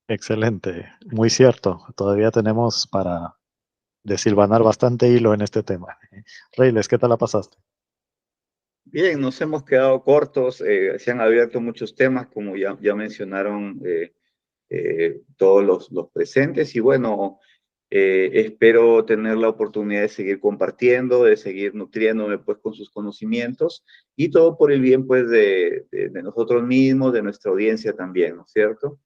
Excelente, muy cierto. Todavía tenemos para desilvanar bastante hilo en este tema. Reyles, ¿qué tal la pasaste? Bien, nos hemos quedado cortos, se han abierto muchos temas, como ya mencionaron todos los presentes, y bueno, espero tener la oportunidad de seguir compartiendo, de seguir nutriéndome pues con sus conocimientos, y todo por el bien pues de nosotros mismos, de nuestra audiencia también, ¿no es cierto?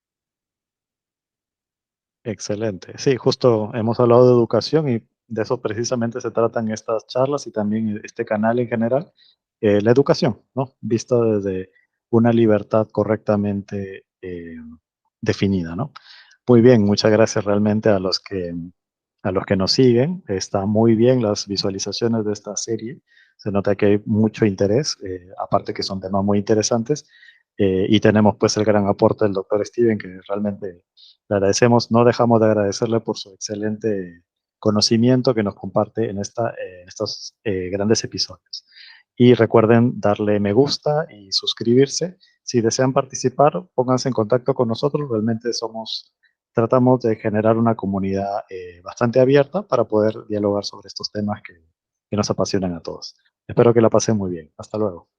Excelente. Sí, justo hemos hablado de educación y de eso precisamente se tratan estas charlas y también este canal en general. La educación, ¿no? Vista desde una libertad correctamente definida, ¿no? Muy bien, muchas gracias realmente a los que nos siguen. Está muy bien las visualizaciones de esta serie. Se nota que hay mucho interés, aparte que son temas muy interesantes. Y tenemos pues el gran aporte del doctor Steven, que realmente le agradecemos. No dejamos de agradecerle por su excelente conocimiento que nos comparte en estos grandes episodios. Y recuerden darle me gusta y suscribirse. Si desean participar, pónganse en contacto con nosotros. Realmente tratamos de generar una comunidad bastante abierta para poder dialogar sobre estos temas que nos apasionan a todos. Espero que la pasen muy bien. Hasta luego.